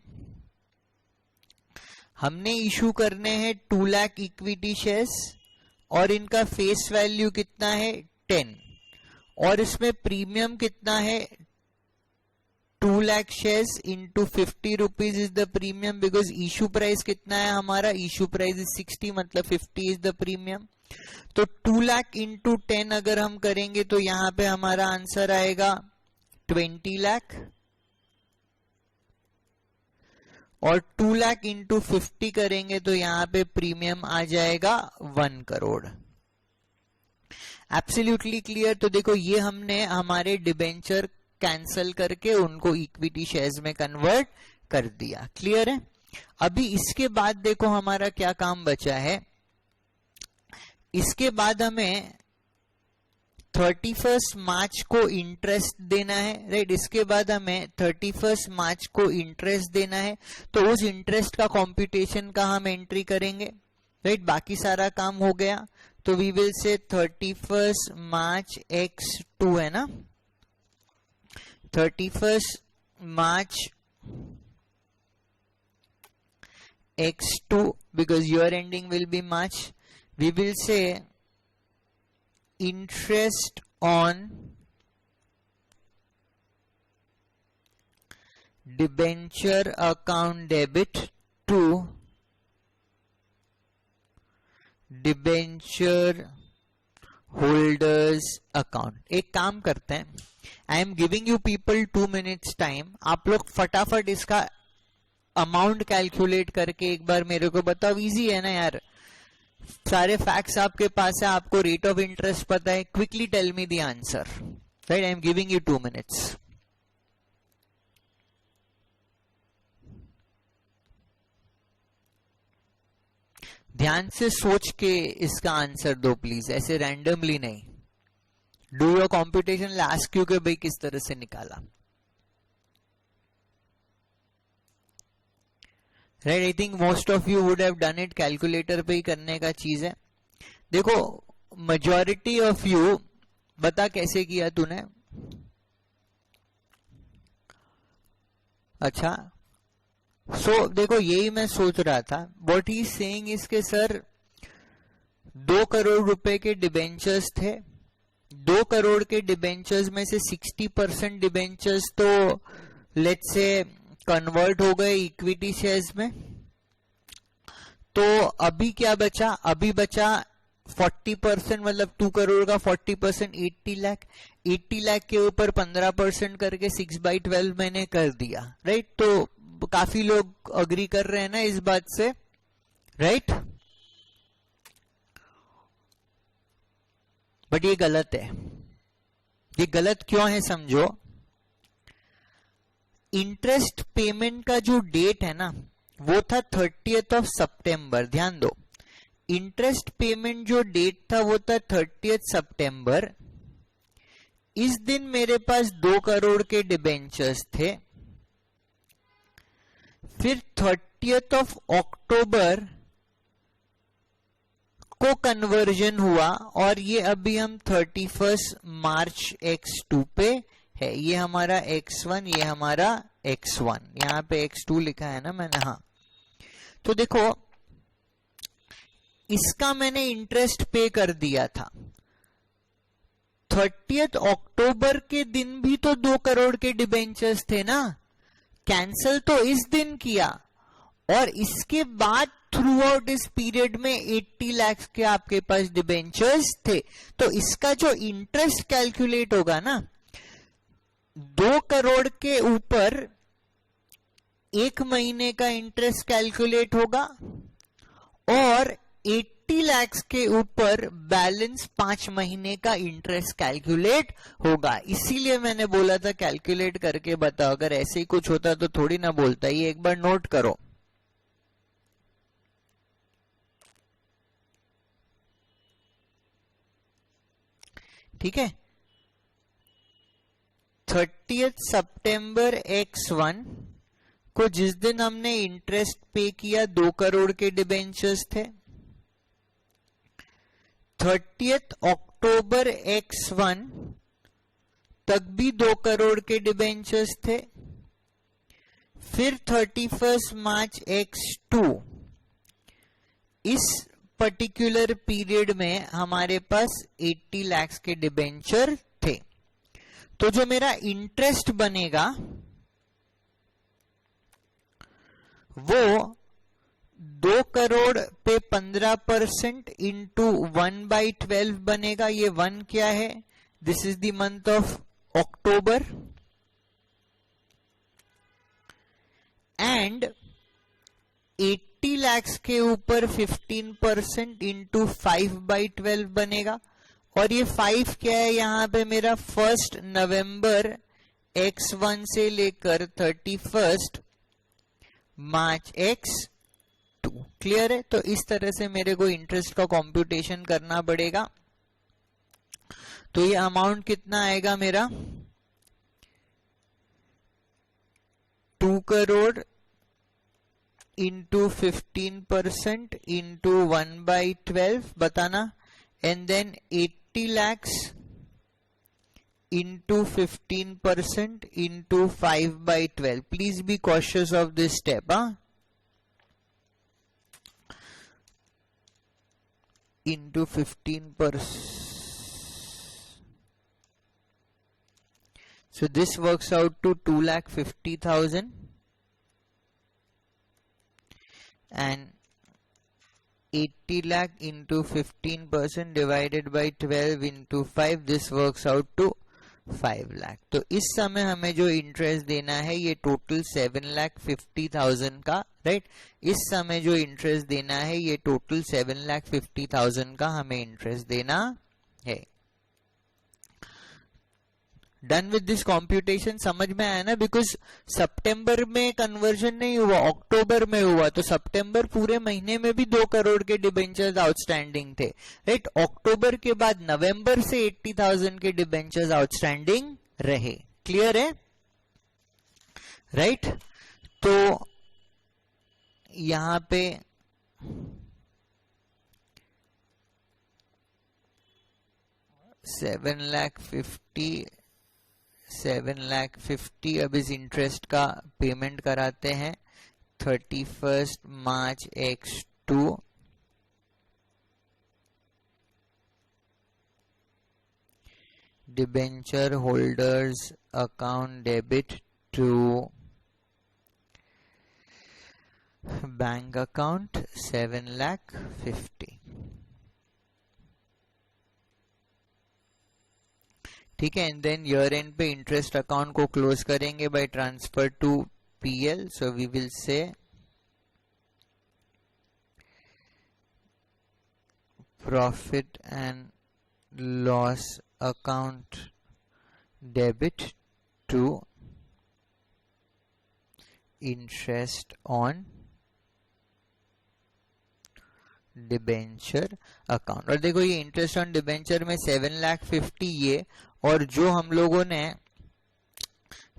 हमने इशू करने हैं 2 लाख इक्विटी शेयर्स और इनका फेस वैल्यू कितना है 10 और इसमें प्रीमियम कितना है 2 lakh shares into 50 rupees is the premium, because issue price कितना है हमारा, इशू प्राइस इज 60 मतलब 50 इज द प्रीमियम। तो 2 लाख इंटू 10 अगर हम करेंगे तो यहां पे हमारा आंसर आएगा 20 लाख और 2 लाख इंटू 50 करेंगे तो यहां पे प्रीमियम आ जाएगा 1 करोड़। Absolutely clear. तो देखो ये हमने हमारे डिबेंचर कैंसल करके उनको इक्विटी शेयर्स में कन्वर्ट कर दिया। क्लियर है। अभी इसके बाद देखो हमारा क्या काम बचा है। इसके बाद हमें 31 मार्च को इंटरेस्ट देना है, राइट। इसके बाद हमें 31 मार्च को इंटरेस्ट देना है, तो उस इंटरेस्ट का कंप्यूटेशन का हम एंट्री करेंगे, राइट। बाकी सारा काम हो गया, तो वी विल से 31 मार्च x2 है ना, 31 March x2 because your ending will be March. We will say interest on debenture account debit to debenture holders account. एक काम करते हैं, आई am giving you people 2 minutes time, आप लोग फटाफट इसका अमाउंट कैलकुलेट करके एक बार मेरे को बताओ। इजी है ना यार, सारे फैक्ट्स आपके पास है, आपको रेट ऑफ इंटरेस्ट पता है। Quickly tell me the answer, right. I am giving you 2 minutes. ध्यान से सोच के इसका आंसर दो प्लीज, ऐसे रैंडमली नहीं। Do your competition, last Q के भाई किस तरह से निकाला, right. I think most of you would have done it, calculator पे ही करने का चीज है। देखो मेजॉरिटी ऑफ यू बता कैसे किया तूने। अच्छा, सो देखो यही मैं सोच रहा था, व्हाट ही सेइंग इज के सर 2 करोड़ रुपए के डिबेंचर्स थे, 2 करोड़ के डिबेंचर्स में से 60% डिबेंचर्स तो लेट्स से कन्वर्ट हो गए इक्विटी शेयर्स में। तो अभी क्या बचा, अभी बचा 40%, मतलब 2 करोड़ का 40% 80 लाख। 80 लाख के ऊपर 15% करके 6/12 मैंने कर दिया, राइट। तो काफी लोग अग्री कर रहे हैं ना इस बात से, राइट। बट ये गलत है। ये गलत क्यों है समझो। इंटरेस्ट पेमेंट का जो डेट है ना वो था 30 सितंबर। ध्यान दो, इंटरेस्ट पेमेंट जो डेट था वो था 30 सितंबर। इस दिन मेरे पास 2 करोड़ के डिबेंचर्स थे। फिर 30 अक्टूबर को कन्वर्जन हुआ और ये अभी हम 31 मार्च x2 पे है। ये हमारा x1, ये हमारा x1, यहाँ पे x2 लिखा है ना मैंने, हाँ। तो देखो इसका मैंने इंटरेस्ट पे कर दिया था। 30 अक्टूबर के दिन भी तो 2 करोड़ के डिबेंचर्स थे ना, कैंसल तो इस दिन किया, और इसके बाद थ्रू आउट इस पीरियड में 80 लाख के आपके पास डिबेंचर्स थे। तो इसका जो इंटरेस्ट कैलकुलेट होगा ना, 2 करोड़ के ऊपर 1 महीने का इंटरेस्ट कैलकुलेट होगा, और 80 लाख के ऊपर बैलेंस 5 महीने का इंटरेस्ट कैलकुलेट होगा। इसीलिए मैंने बोला था कैलकुलेट करके बताओ, अगर ऐसे ही कुछ होता तो थोड़ी ना बोलता। ये एक बार नोट करो। ठीक है, 30 सितंबर x1 को जिस दिन हमने इंटरेस्ट पे किया 2 करोड़ के डिबेंचर्स थे। 30 अक्टूबर x1 तक भी 2 करोड़ के डिबेंचर्स थे। फिर 31 मार्च x2, इस पर्टिकुलर पीरियड में हमारे पास 80 लाख के डिबेंचर थे। तो जो मेरा इंटरेस्ट बनेगा वो 2 करोड़ पे 15% इंटू 1/12 बनेगा। ये 1 क्या है, this is the month of October, and 80 lakh के ऊपर 15% इंटू 5/12 बनेगा। और ये 5 क्या है, यहां पे मेरा 1 नवंबर x1 से लेकर 31 मार्च x2। क्लियर है? तो इस तरह से मेरे को इंटरेस्ट का कंप्यूटेशन करना पड़ेगा। तो ये अमाउंट कितना आएगा मेरा, 2 करोड़ इंटू 15% इंटू 1/12 बताना, and then 80 lakh into 15% into 5/12। Please be cautious of this step, into 15%. So this works out to 2,50,000, and 80 lakh into 15% divided by 12 into 5, this works out to 5 lakh. तो इस समय हमें जो इंटरेस्ट देना है ये टोटल 7,50,000 का, राइट? इस समय जो इंटरेस्ट देना है ये टोटल 7,50,000 का हमें इंटरेस्ट देना है। Done with this computation. समझ में आया ना? बिकॉज सितंबर में कन्वर्जन नहीं हुआ, अक्टूबर में हुआ, तो सितंबर पूरे महीने में भी 2 करोड़ के डिबेंचर्स आउटस्टैंडिंग थे, राइट? अक्टूबर के बाद नवंबर से 80,000 के डिबेंचर्स आउटस्टैंडिंग रहे। क्लियर है? राइट? तो यहां पे $7,50,000 अब इस इंटरेस्ट का पेमेंट कराते हैं 31 March x2, debenture holders account debit to bank account 7,50,000। ठीक है, एंड देन ईयर एंड पे इंटरेस्ट अकाउंट को क्लोज करेंगे by transfer to PL. So we will say profit and loss account debit to interest on debenture account. और देखो ये interest on debenture में 7,50,000 ये, और जो हम लोगों ने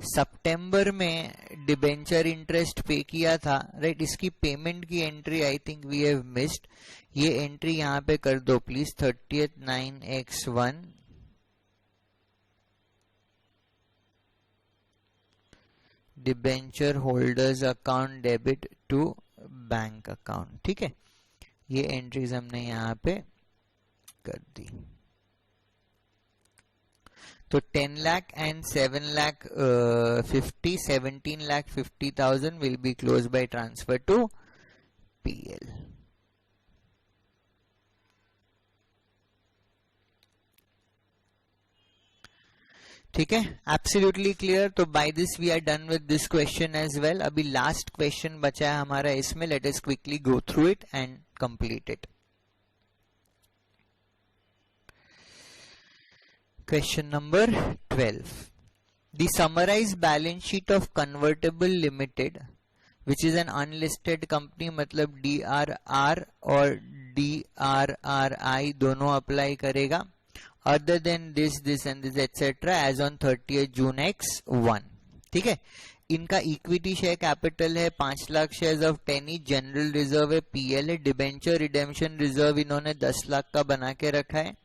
सितंबर में डिबेंचर इंटरेस्ट पे किया था, राइट, इसकी पेमेंट की entry I think we have missed. ये एंट्री यहां पे कर दो please, 30/9/x1 debenture holders account debit to bank account. ठीक है, ये एंट्रीज हमने यहाँ पे कर दी। तो 10 lakh and 7 lakh 17 lakh 50,000 will be closed by transfer to PL. ठीक है, एब्सोल्युटली क्लियर। तो by this we are done with this question as well. अभी लास्ट क्वेश्चन बचा है हमारा इसमें, let us quickly go through it and complete it. Question number 12. The summarized balance sheet of Convertible Limited, which is an unlisted company, मतलब DRR और DRRI दोनों apply करेगा, other than this and this etc. as on 30th June X1। ठीक है, इनका equity share capital है 5 lakh shares of 10 each, general reserve है PL है, डिबेंचर रिडेम्पशन रिजर्व इन्होंने 10 लाख का बना के रखा है,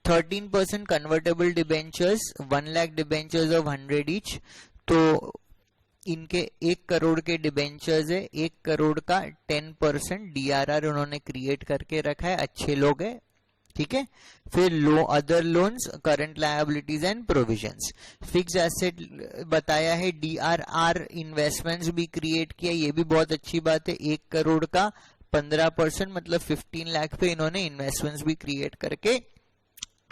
13% convertible debentures, 1 lakh debentures of 100 each। तो इनके 1 करोड़ के डिबेंचर्स है, 1 करोड़ का 10% DRR उन्होंने क्रिएट करके रखा है, अच्छे लोग है। ठीक है, फिर other loans, current liabilities and provisions, fix asset बताया है, DRR इन्वेस्टमेंट्स भी क्रिएट किया, ये भी बहुत अच्छी बात है। 1 करोड़ का 15% मतलब 15 लाख पे इन्होंने इन्वेस्टमेंट्स भी क्रिएट करके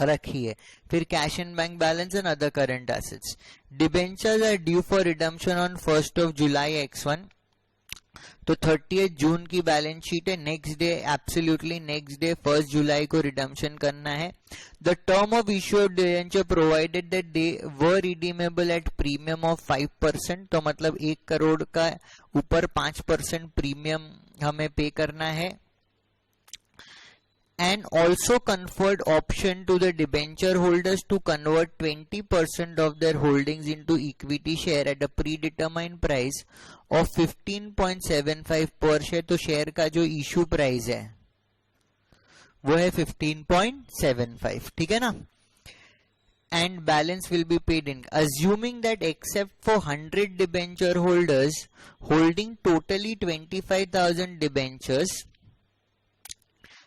रखी है। फिर cash and bank balance and other current assets, debentures are due for redemption on 1st of July X1। तो 30th जून की बैलेंस शीट है, next day absolutely next day 1st July को redemption करना है। The term of issued debenture provided that they were redeemable at premium of 5%। तो मतलब 1 करोड़ का ऊपर 5% प्रीमियम हमें पे करना है। And also conferred option to the debenture holders to convert 20% of their holdings into equity share at a predetermined price of 15.75 per share। तो share का जो इशू प्राइस है वो है 15.75। ठीक है ना, and balance will be paid in assuming that except for 100 debenture holders holding totally 25,000 debentures,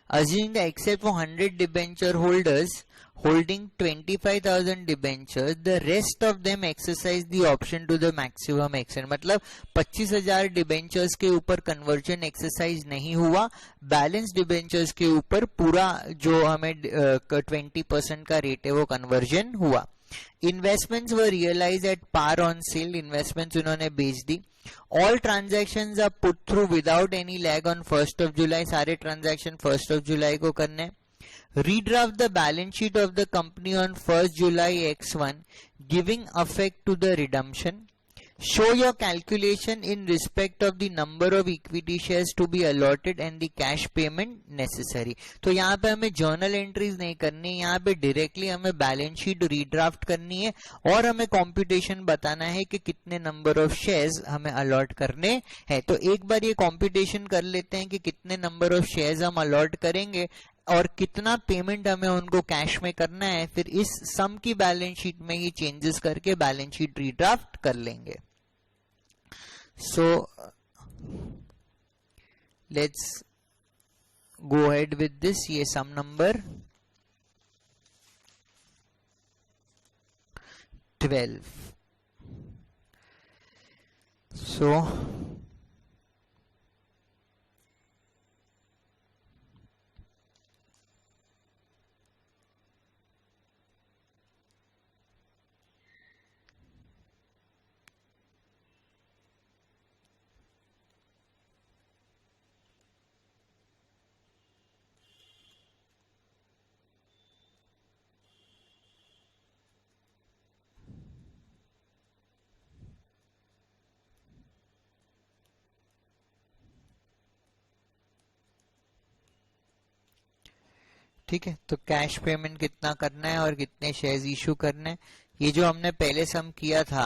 assuming that except for 100 debenture holders holding 25,000 debentures, the rest of them exercise the option to the maximum extent। मतलब 25,000 debentures के ऊपर conversion exercise नहीं हुआ, balance debentures के ऊपर पूरा जो हमें 20% का रेट है वो कन्वर्जन हुआ। Investments were realise at par on sale, investments उन्होंने बेच दी। All transactions are put through without any lag on 1st of July, सारे ट्रांजैक्शन 1st of July को करने। Redraft the balance sheet of the company on 1st July X1 giving effect to the redemption. Show your calculation in respect of the number of equity shares to be allotted and the cash payment necessary। तो यहाँ पे हमें journal entries नहीं करनी है, यहाँ पे directly हमें बैलेंस शीट रीड्राफ्ट करनी है और हमें कॉम्प्यूटेशन बताना है कि कितने नंबर ऑफ शेयर्स हमें अलॉट करने हैं। तो एक बार ये कॉम्प्यूटेशन कर लेते हैं कि कितने नंबर ऑफ शेयर्स हम अलॉट करेंगे और कितना पेमेंट हमें उनको कैश में करना है, फिर इस सम की बैलेंस शीट में ही चेंजेस करके बैलेंस शीट रीड्राफ्ट कर लेंगे। So let's go ahead with this। ये सम नंबर 12। So ठीक है, तो कैश पेमेंट कितना करना है और कितने शेयर्स इशू करने हैं, ये जो हमने पहले सम किया था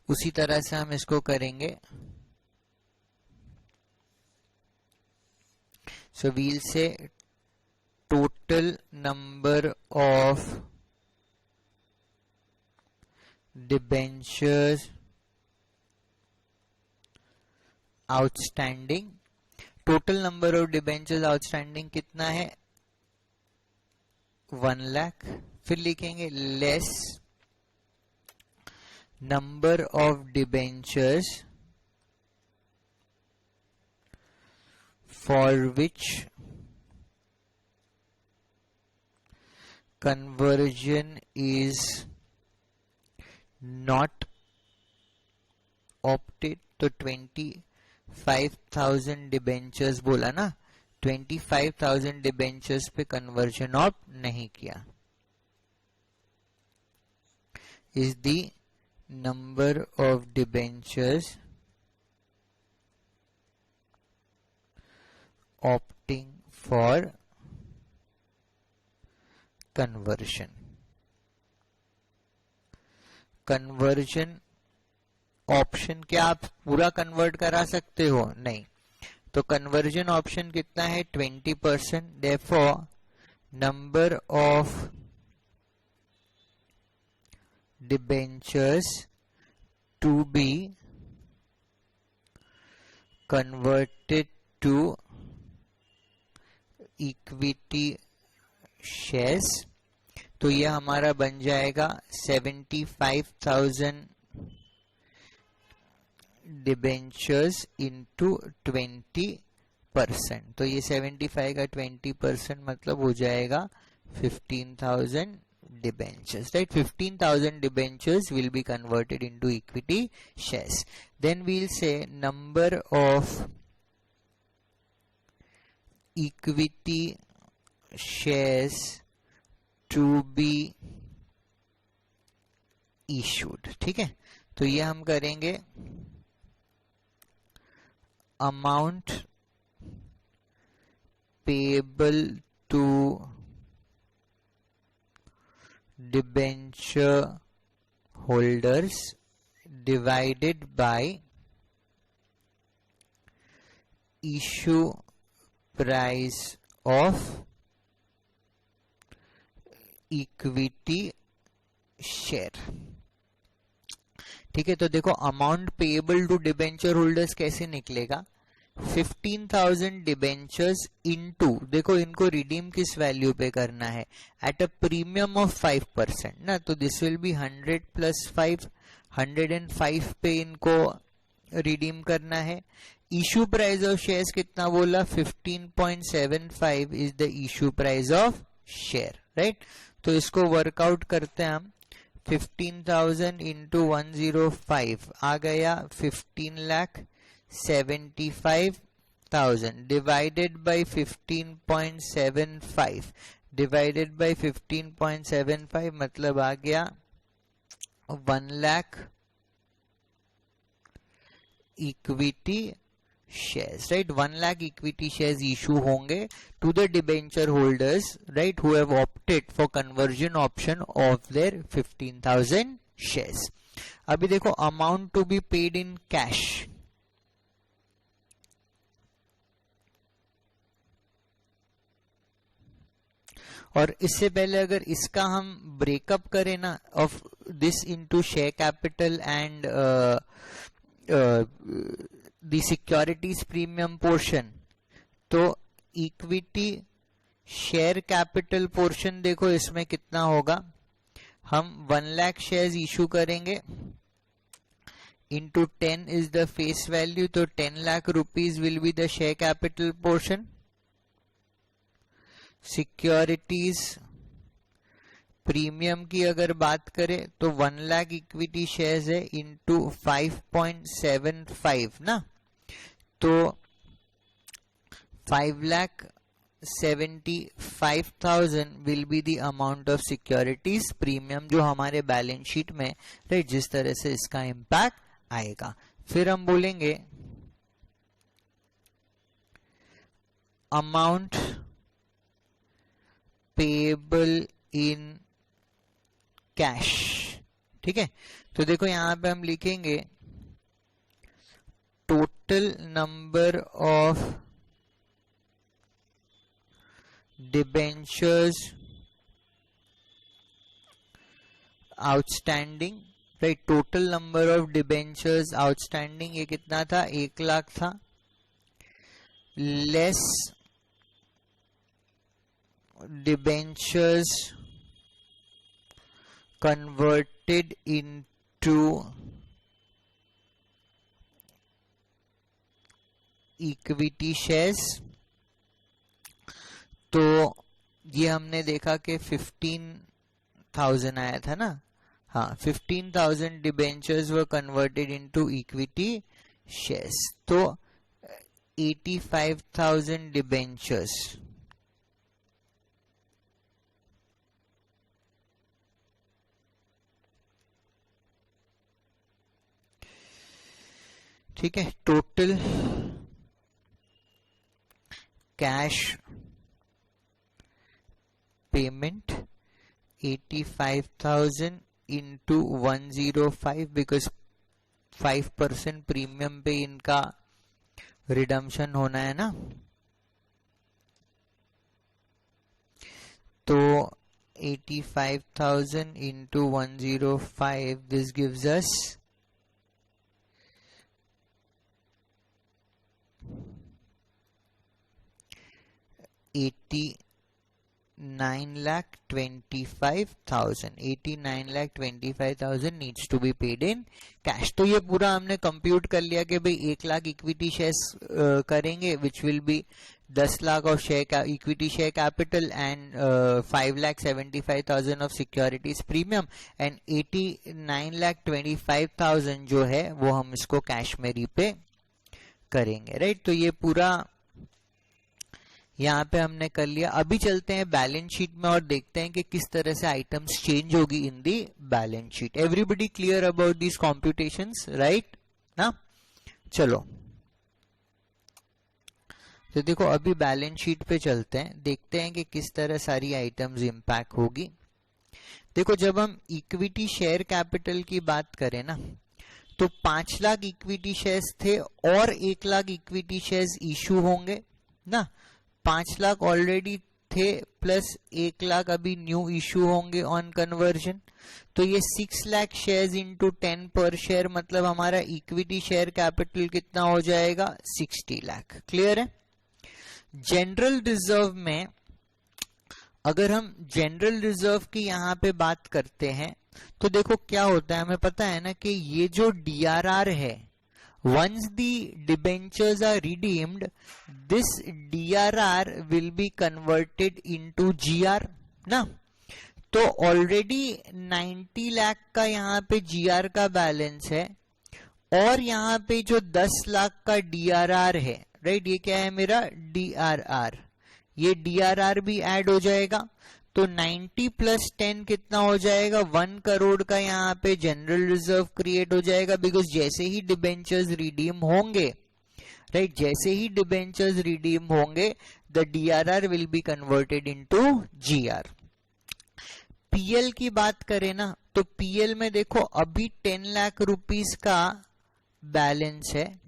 उसी तरह से हम इसको करेंगे। सो वील से total number of debentures outstanding, total number of debentures outstanding कितना है 1 लाख, फिर लिखेंगे less number of debentures for which conversion is not opted, तो 25,000 डिबेंचर्स बोला ना, 25,000 डिबेंचर्स पे कन्वर्जन ऑप्ट नहीं किया, is the number of debentures opting for conversion. Conversion option क्या आप पूरा कन्वर्ट करा सकते हो? नहीं, तो कन्वर्जन ऑप्शन कितना है 20%, therefore number of debentures to be converted to equity shares, तो यह हमारा बन जाएगा 75,000 डिबेंचर्स इंटू 20%, तो ये 75 का 20% मतलब हो जाएगा 15,000 debentures, right? 15,000 debentures will be converted into equity shares. Then we'll say number of equity shares to be issued. ठीक है, तो ये हम करेंगे amount payable to debenture holders divided by issue price of equity share. ठीक है, तो देखो amount payable to debenture holders कैसे निकलेगा, 15,000 डिबेंचर्स इनटू, देखो इनको रिडीम किस वैल्यू पे करना है, एट अ प्रीमियम ऑफ 5% ना, तो दिस विल बी 100 प्लस 5, 105 पे इनको रिडीम करना है. इशू प्राइस ऑफ शेयर्स कितना बोला, 15.75 is the issue price of share, right. तो इसको वर्कआउट करते हैं हम, 15,000 इंटू 105 आ गया 15,75,000 डिवाइडेड बाई 15.75 डिवाइडेड बाई 15.75 मतलब आ गया 1 lakh equity shares, right. 1 lakh equity shares issue होंगे to the debenture holders, right, who have opted for conversion option of their 15,000 shares. अभी देखो amount to be paid in cash, और इससे पहले अगर इसका हम ब्रेकअप करें ना of this into share capital and the securities premium portion, तो इक्विटी शेयर कैपिटल पोर्शन देखो इसमें कितना होगा, हम 1 लाख शेयर्स इशू करेंगे into 10 is the face value, तो 10 lakh rupees will be the share capital portion. Securities premium की अगर बात करें तो 1 लाख इक्विटी शेयर्स है इंटू 5.75 ना, तो 5,75,000 will be the amount of securities premium जो हमारे बैलेंस शीट में, राइट, जिस तरह से इसका इंपैक्ट आएगा. फिर हम बोलेंगे अमाउंट पेएबल इन कैश. ठीक है, तो देखो यहां पे हम लिखेंगे total number of debentures outstanding right. Total number of debentures outstanding ये कितना था, 1 लाख था, less debentures converted into equity shares. तो ये हमने देखा कि 15,000 आया था ना, हाँ 15,000 डिबेंचर्स वर कन्वर्टेड इनटू इक्विटी शेयर्स। तो 85,000 डिबेंचर्स ठीक है। Total cash payment 85,000 into 105 because 5% premium पे इनका रिडम्पशन होना है ना। तो 85,000 into 105 this gives us 89,25,000 89,25,000 needs to be paid in cash। तो ये पूरा हमने कंप्यूट कर लिया कि भाई 1 लाख इक्विटी शेयर्स करेंगे which will be 10 lakh of share equity share capital and 5,75,000 of securities premium and 89,25,000 जो है वो हम इसको कैश में रीपे करेंगे, राइट। तो ये पूरा यहाँ पे हमने कर लिया। अभी चलते हैं बैलेंस शीट में और देखते हैं कि किस तरह से आइटम्स चेंज होगी in the balance sheet. Everybody clear about this computations, right ना। चलो तो देखो अभी बैलेंस शीट पे चलते हैं, देखते हैं कि किस तरह सारी आइटम्स इंपैक्ट होगी। देखो जब हम इक्विटी शेयर कैपिटल की बात करें ना, तो 5 लाख इक्विटी शेयर्स थे और 1 लाख इक्विटी शेयर्स इशू होंगे ना। 5 लाख ऑलरेडी थे प्लस 1 लाख अभी न्यू इशू होंगे ऑन कन्वर्जन। तो ये 6 लाख शेयर्स इंटू 10 पर शेयर, मतलब हमारा इक्विटी शेयर कैपिटल कितना हो जाएगा, 60 लाख। क्लियर है। जनरल रिजर्व में अगर हम जनरल रिजर्व की यहां पे बात करते हैं तो देखो क्या होता है, हमें पता है ना कि ये जो DRR है, once the debentures are redeemed, this DRR will be converted into GR ना। तो ऑलरेडी 90 लाख का यहाँ पे GR का बैलेंस है और यहाँ पे जो 10 लाख का DRR है, राइट, ये क्या है मेरा DRR, ये DRR भी ऐड हो जाएगा। तो 90 प्लस 10 कितना हो जाएगा, 1 करोड़ का यहाँ पे जनरल रिजर्व क्रिएट हो जाएगा। बिकॉज जैसे ही डिबेंचर्स रिडीम होंगे, राइट, जैसे ही डिबेंचर्स रिडीम होंगे the DRR will be converted into GR। PL की बात करें ना, तो PL में देखो अभी 10 लाख रुपीस का बैलेंस है।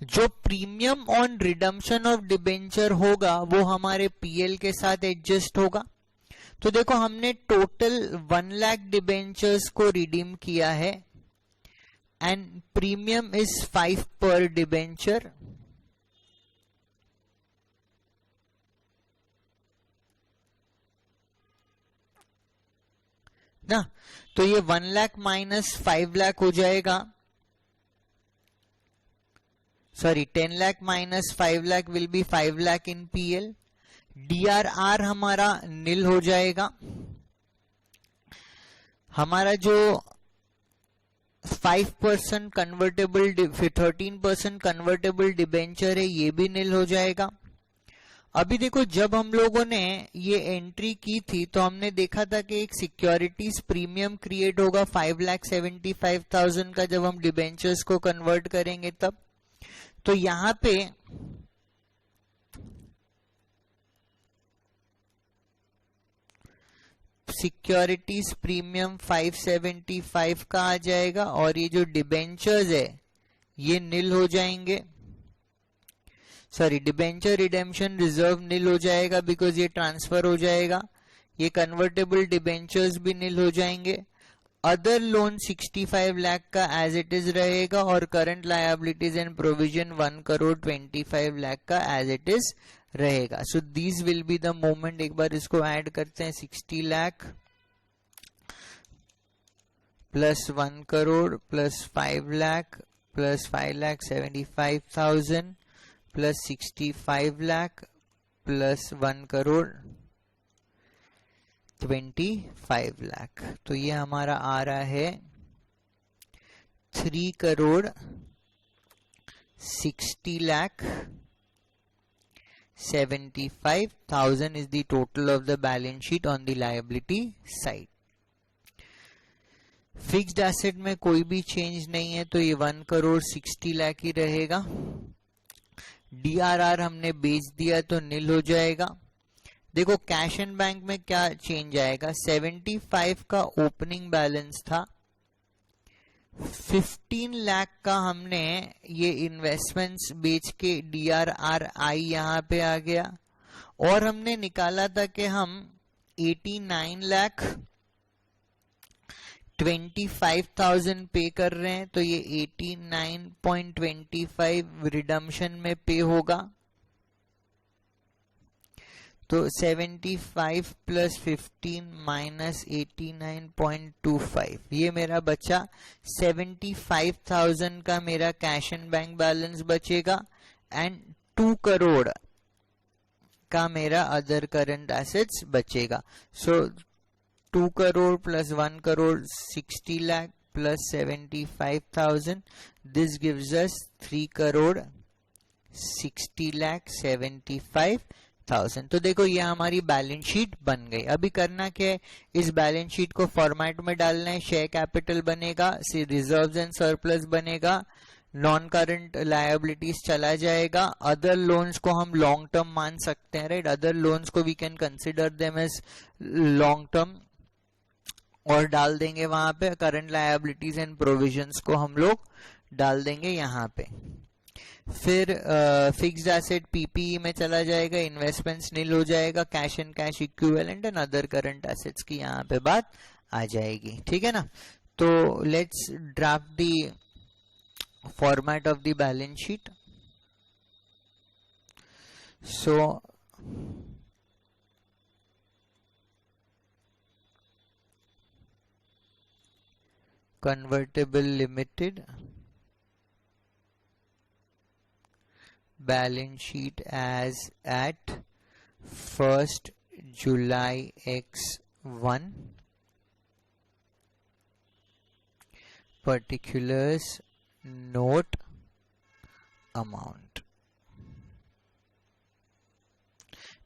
जो premium on redemption of debenture होगा वो हमारे PL के साथ एडजस्ट होगा। तो देखो हमने टोटल 1 लाख डिबेंचर्स को रिडीम किया है एंड प्रीमियम इज 5 पर डिबेंचर। ना, तो ये 1 लाख माइनस 5 लाख हो जाएगा, sorry 10 lakh minus 5 lakh will be 5 lakh in PL। DRR हमारा नील हो जाएगा। हमारा जो 5% कन्वर्टेबल 13% कन्वर्टेबल डिबेंचर है ये भी नील हो जाएगा। अभी देखो जब हम लोगों ने ये एंट्री की थी तो हमने देखा था कि एक सिक्योरिटीज प्रीमियम क्रिएट होगा 5,75,000 का जब हम डिबेंचर्स को कन्वर्ट करेंगे तब। तो यहां पे सिक्योरिटीज प्रीमियम 575 का आ जाएगा और ये जो डिबेंचर्स है ये नील हो जाएंगे, सॉरी डिबेंचर रिडेम्पशन रिजर्व नील हो जाएगा बिकॉज ये ट्रांसफर हो जाएगा। ये कन्वर्टेबल डिबेंचर्स भी नील हो जाएंगे अदर लोन 65 लाख का एज इट इज रहेगा और current liabilities and provision 1 crore 25 lakh का एज इट इज रहेगा. So these will be the movement. एक बार इसको ऐड करते हैं. 60 lakh plus 1 crore plus 5 lakh plus 5,75,000 plus 65 lakh plus 1 crore 25 lakh. तो ये हमारा आ रहा है 3 crore 60 lakh 75,000 is the total of the balance sheet on the liability side. Fixed asset में कोई भी चेंज नहीं है तो ये 1 करोड़ 60 लाख ही रहेगा. डीआरआर हमने बेच दिया तो नील हो जाएगा. देखो कैश एंड बैंक में क्या चेंज आएगा. 75 का ओपनिंग बैलेंस था. 15 लाख का हमने ये इन्वेस्टमेंट्स बेच के डीआरआर आई यहां पे आ गया और हमने निकाला था कि हम 89 लाख 25,000 पे कर रहे हैं तो ये 89.25 रिडम्पशन में पे होगा. तो 75 प्लस 15 माइनस 89.25 ये मेरा बचा. 75,000 का मेरा कैश एंड बैंक बैलेंस बचेगा एंड 2 करोड़ का मेरा अदर करंट एसेट्स बचेगा. सो 2 crore plus 1 crore 60 lakh plus 75,000 this gives us 3 crore 60 lakh 75,000. तो देखो ये हमारी बैलेंस शीट बन गई. अभी करना क्या है, इस बैलेंस शीट को फॉर्मेट में डालना है. शेयर कैपिटल बनेगा, रिजर्व्स एंड सरप्लस बनेगा, नॉन करंट लायबिलिटीज चला जाएगा. अदर लोन्स को हम लॉन्ग टर्म मान सकते हैं, राइट. अदर लोन्स को we can consider them as long term और डाल देंगे वहां पे. करंट लायबिलिटीज एंड प्रोविजंस को हम लोग डाल देंगे यहाँ पे. फिर फिक्स्ड एसेट पीपीई में चला जाएगा, इन्वेस्टमेंट्स नील हो जाएगा, cash and cash equivalent and other current assets की यहाँ पे बात आ जाएगी. ठीक है ना. तो let's draft the format of the balance sheet. So convertible limited balance sheet as at 1st July X1 particulars note amount.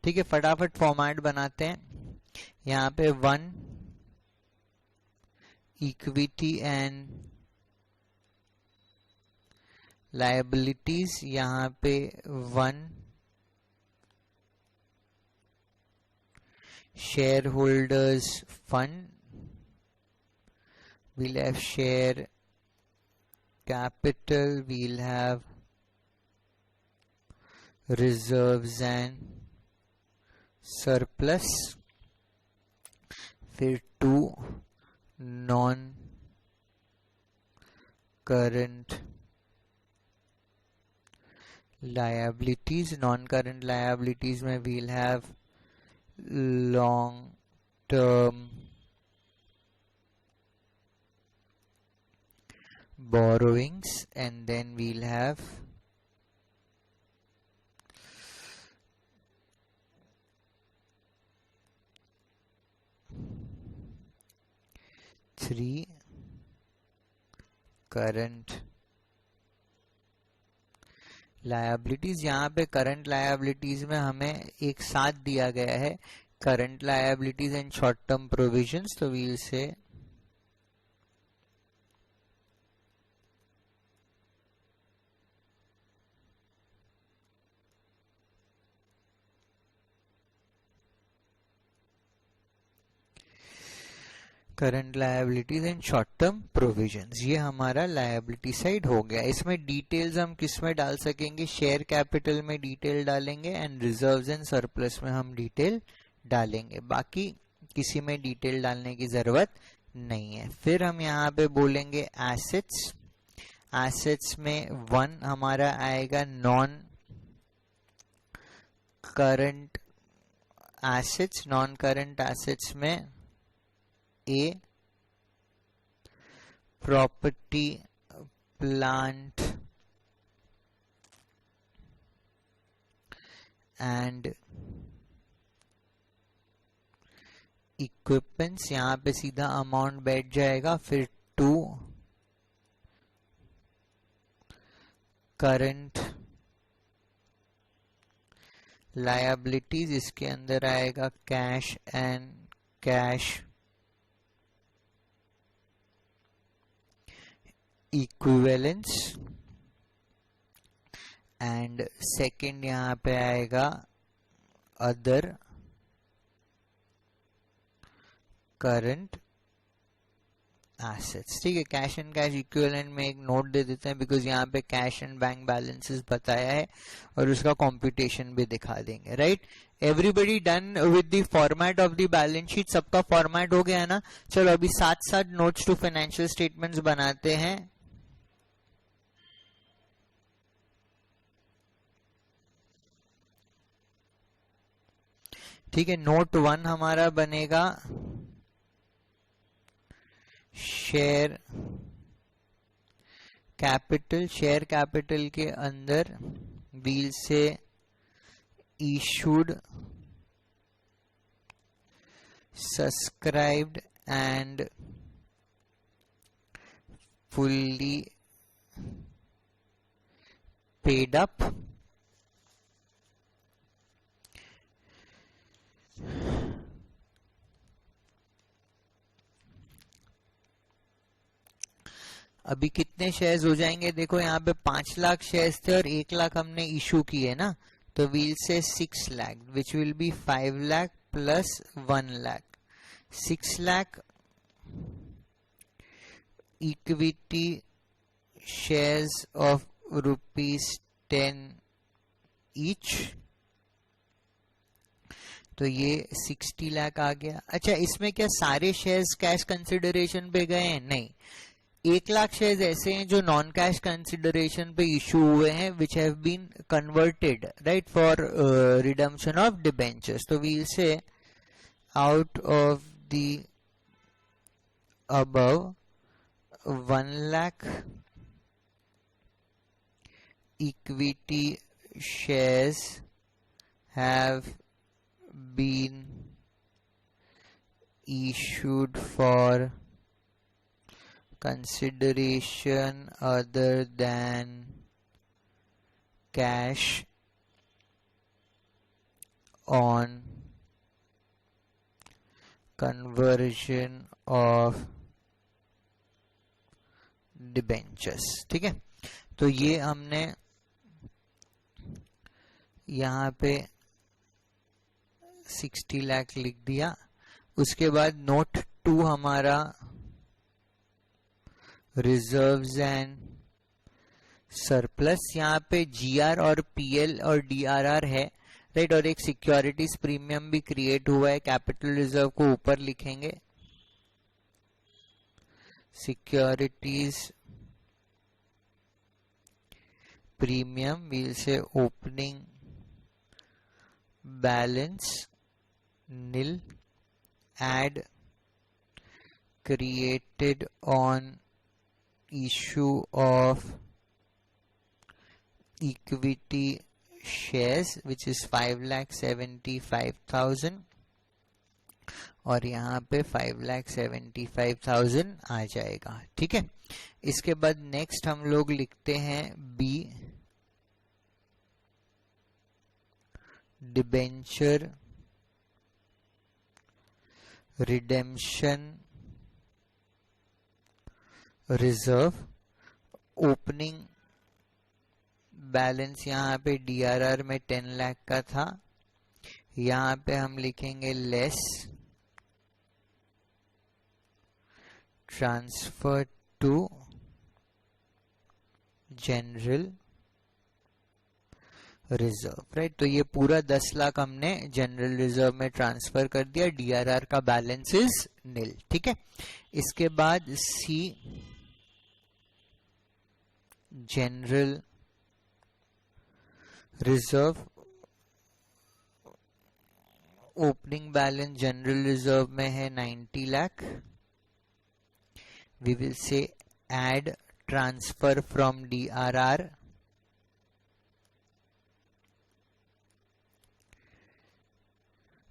ठीक है, फटाफट फॉर्मेट बनाते हैं. यहाँ पे 1 इक्विटी एंड लायबिलिटीज, यहाँ पे 1 share holders fund, we'll have share capital, we'll have reserves and surplus. फिर 2 non current liabilities. Non current liabilities में we'll have long term borrowings and then we'll have three current liabilities. यहाँ पे current liabilities में हमें एक साथ दिया गया है current liabilities and short term provisions. तो वील से current liabilities and short term provisions. ये हमारा लायबिलिटी साइड हो गया. इसमें डिटेल्स हम किस में डाल सकेंगे, शेयर कैपिटल में डिटेल डालेंगे एंड रिजर्व्स एंड सरप्लस में हम डिटेल डालेंगे. बाकी किसी में डिटेल डालने की जरूरत नहीं है। फिर हम यहाँ पे बोलेंगे एसेट्स, एसेट्स में 1 हमारा आएगा non current assets, non current assets में a property plant and equipments, यहां पे सीधा अमाउंट बैठ जाएगा। फिर 2 करंट लायबिलिटीज, इसके अंदर आएगा cash and cash equivalence, and second यहां पे आएगा अदर करंट एसेट्स। ठीक है, कैश एंड कैश इक्विवेलेंट में एक नोट दे देते हैं बिकॉज यहाँ पे कैश एंड बैंक बैलेंसेस बताया है और उसका कंप्यूटेशन भी दिखा देंगे। Right, everybody done with the format of the balance sheet? सबका फॉर्मेट हो गया है ना? चलो अभी साथ साथ नोट्स टू फाइनेंशियल स्टेटमेंट्स बनाते हैं। ठीक है, नोट 1 हमारा बनेगा शेयर कैपिटल। शेयर कैपिटल के अंदर व्हील से issued, subscribed and fully paid up. अभी कितने शेयर्स हो जाएंगे? देखो यहाँ पे 5 लाख शेयर्स थे और 1 लाख हमने इशू किए ना, तो वील से 6 lakh which will be 5 lakh plus 1 lakh, 6 lakh equity shares of ₹10 each, तो ये 60 लाख आ गया। अच्छा, इसमें क्या सारे शेयर्स कैश कंसिडरेशन पे गए हैं? नहीं, 1 लाख शेयर्स ऐसे हैं जो नॉन कैश कंसिडरेशन पे इशू हुए हैं which have been converted right for redemption of debentures. तो we'll say out of the above 1 lakh equity shares have been issued for consideration other than cash on conversion of debentures। ठीक है, तो ये हमने यहाँ पे 60 लाख लिख दिया। उसके बाद नोट 2 हमारा रिजर्व्स एंड सरप्लस, यहाँ पे जीआर और पीएल और डीआरआर है राइट, और एक सिक्योरिटीज प्रीमियम भी क्रिएट हुआ है। कैपिटल रिजर्व को ऊपर लिखेंगे, सिक्योरिटीज प्रीमियम वील से opening balance nil, add created on issue of equity shares which is 5,75,000 और यहाँ पे 5,75,000 आ जाएगा। ठीक है, इसके बाद नेक्स्ट हम लोग लिखते हैं B, debenture redemption reserve. Opening balance यहाँ पे डीआरआर में 10 लाख का था, यहाँ पे हम लिखेंगे less transfer to general reserve, right. तो ये पूरा 10 लाख हमने जनरल रिजर्व में ट्रांसफर कर दिया, डीआरआर का बैलेंस इज नील, ठीक है। इसके बाद C, general reserve, opening balance general reserve में है 90 lakh. We will say add transfer from DRR,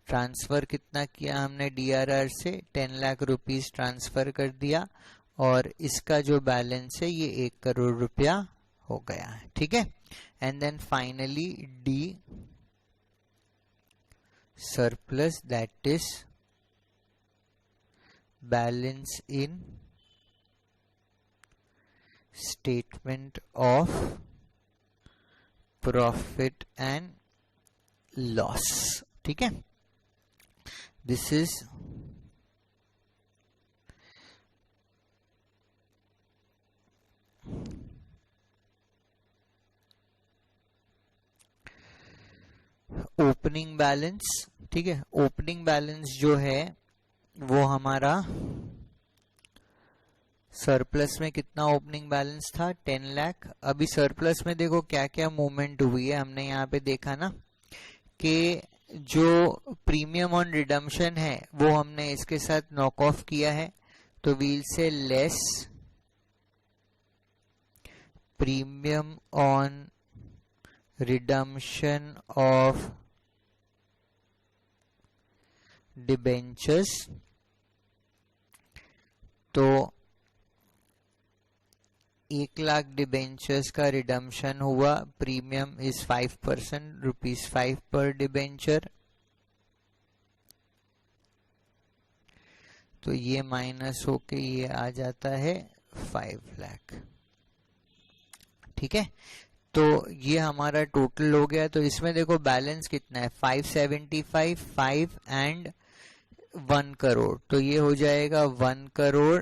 transfer कितना किया हमने डीआरआर से, 10 लाख रुपीस ट्रांसफर कर दिया, और इसका जो बैलेंस है ये 1 करोड़ रुपया हो गया है, ठीक है। And then finally D, surplus, that is balance in statement of profit and loss, ठीक है। दिस इज ओपनिंग बैलेंस, ठीक है। ओपनिंग बैलेंस जो है वो हमारा सरप्लस में कितना ओपनिंग बैलेंस था, 10 लाख। अभी सरप्लस में देखो क्या क्या मूवमेंट हुई है, हमने यहाँ पे देखा ना कि जो प्रीमियम ऑन रिडम्पशन है वो हमने इसके साथ नॉक ऑफ किया है, तो वील से less premium on redemption of debentures, तो 1 लाख डिबेंचर्स का रिडम्पशन हुआ, प्रीमियम इज 5%, ₹5 पर डिबेंचर, तो ये माइनस होके ये आ जाता है 5 लाख, ठीक है। तो ये हमारा टोटल हो गया। तो इसमें देखो बैलेंस कितना है, 575, 5 एंड 1 करोड़, तो ये हो जाएगा 1 crore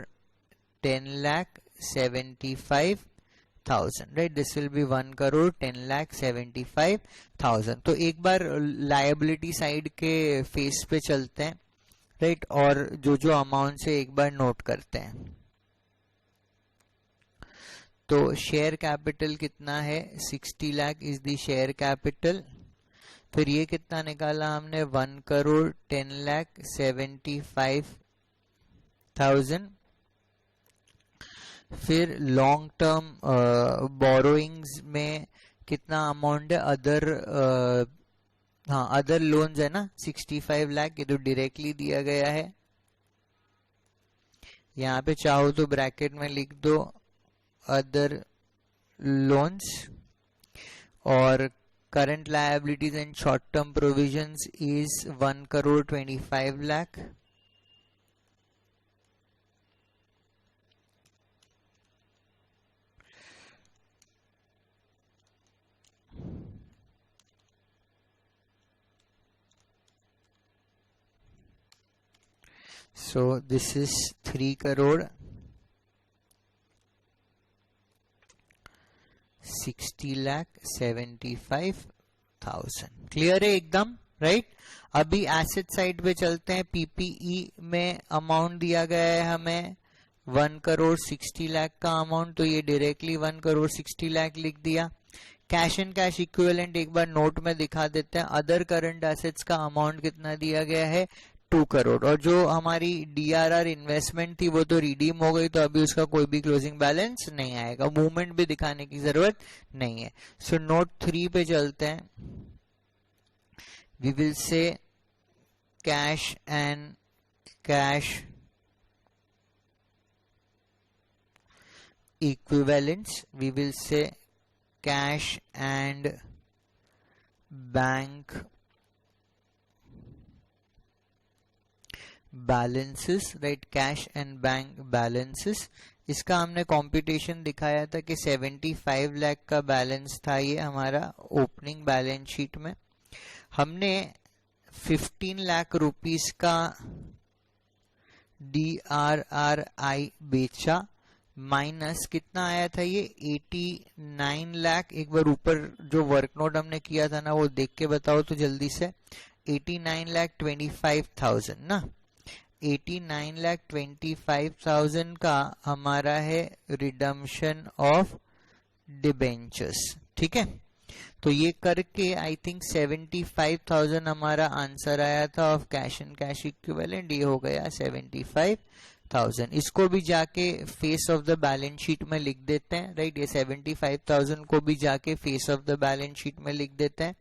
10,75,000, right. This will B 1 crore 10,75,000। तो एक बार लायबिलिटी साइड के फेस पे चलते हैं, राइट, और जो जो अमाउंट से एक बार नोट करते हैं। तो शेयर कैपिटल कितना है, 60 lakh is the share capital. फिर ये कितना निकाला हमने, 1 करोड़ 10,75,000। फिर लॉन्ग टर्म बोरोइंग्स में कितना अमाउंट है, अदर लोन्स है ना 65 लाख, ये तो डायरेक्टली दिया गया है। यहाँ पे चाहो तो ब्रैकेट में लिख दो अदर लोन्स, और current liabilities and short term provisions is 1 crore 25 lakh. So this is 3 crore 60,75,000। Clear है एकदम, राइट। अभी एसेट साइड पे चलते हैं। पीपीई में अमाउंट दिया गया है हमें 1 करोड़ 60 लाख का अमाउंट, तो ये डायरेक्टली 1 करोड़ 60 लाख लिख दिया। कैश एंड कैश इक्विवेलेंट एक बार नोट में दिखा देते हैं। अदर करंट एसेट्स का अमाउंट कितना दिया गया है, 2 करोड़, और जो हमारी डीआरआर इन्वेस्टमेंट थी वो तो रिडीम हो गई, तो अभी उसका कोई भी क्लोजिंग बैलेंस नहीं आएगा, मूवमेंट भी दिखाने की जरूरत नहीं है। सो नोट 3 पे चलते हैं। We will say cash and cash equivalents, we will say cash and bank balances, right, cash and bank balances. इसका हमने कंप्यूटेशन दिखाया था कि 75 लाख का बैलेंस था ये हमारा ओपनिंग बैलेंस शीट में। हमने 15 लाख रुपीस का DRRI बेचा, माइनस कितना आया था ये 89 लाख। एक बार ऊपर जो वर्क नोट हमने किया था ना वो देख के बताओ तो जल्दी से। 89,25,000 ना, 89,25,000 का हमारा है रिडम्पशन ऑफ डिबेंचर्स। ठीक है, तो ये करके आई थिंक 75,000 हमारा आंसर आया था of cash and cash equivalent. ये हो गया 75,000। इसको भी जाके face of the balance sheet में लिख देते हैं, राइट। ये 75,000 को भी जाके face of the balance sheet में लिख देते हैं।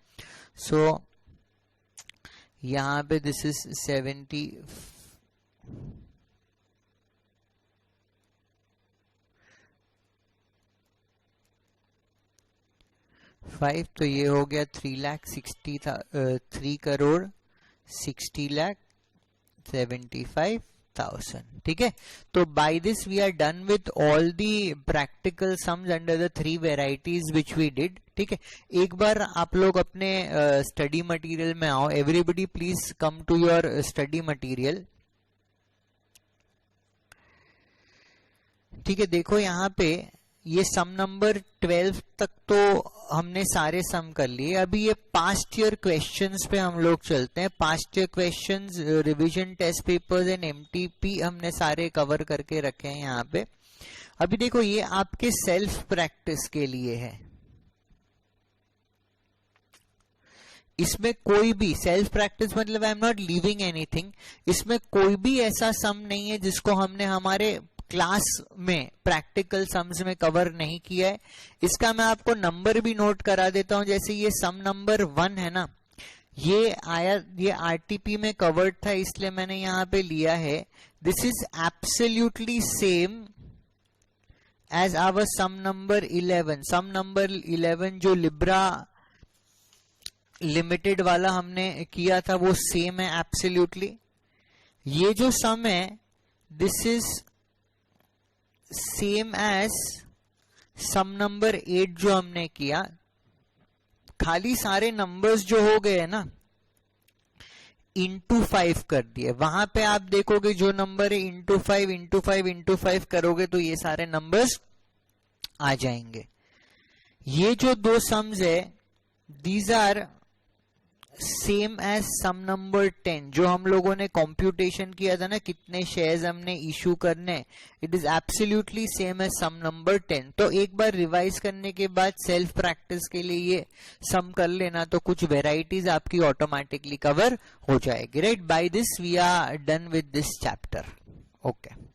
सो यहाँ पे दिस इज 75, तो ये हो गया 3,60,75,000। ठीक है, तो by this we are done with all the practical sums under the 3 varieties which we did. ठीक है, एक बार आप लोग अपने स्टडी मटेरियल में आओ। Everybody please come to your study material. ठीक है, देखो यहाँ पे ये सम नंबर 12 तक तो हमने सारे सम कर लिए। अभी ये पास्ट ईयर क्वेश्चंस पे हम लोग चलते हैं। Past year questions, revision test papers and MTP हमने सारे कवर करके रखे हैं यहाँ पे। अभी देखो ये आपके सेल्फ प्रैक्टिस के लिए है। इसमें कोई भी सेल्फ प्रैक्टिस मतलब I am not leaving anything. इसमें कोई भी ऐसा सम नहीं है जिसको हमने हमारे क्लास में प्रैक्टिकल सम्स में कवर नहीं किया है। इसका मैं आपको नंबर भी नोट करा देता हूं। जैसे ये सम नंबर 1 है ना, ये आया, ये आरटीपी में कवर्ड था इसलिए मैंने यहां पे लिया है। This is absolutely same as our sum number 11। Sum number 11 जो लिब्रा लिमिटेड वाला हमने किया था वो सेम है एब्सोल्युटली। ये जो सम है this is same as sum number 8 जो हमने किया। खाली सारे नंबर्स जो हो गए ना इंटू 5 कर दिए। वहां पे आप देखोगे जो नंबर है इंटू 5 इंटू 5 इंटू 5 करोगे तो ये सारे नंबर्स आ जाएंगे। ये जो दो सम्स है these are same as sum number 10 जो हम लोगों ने कंप्यूटेशन किया था ना, कितने शेयर्स हमने इशू करने। It is absolutely same as sum number 10। तो एक बार रिवाइज करने के बाद सेल्फ प्रैक्टिस के लिए ये सम कर लेना तो कुछ वेराइटीज आपकी ऑटोमेटिकली कवर हो जाएगी, right. By this we are done with this chapter. Okay.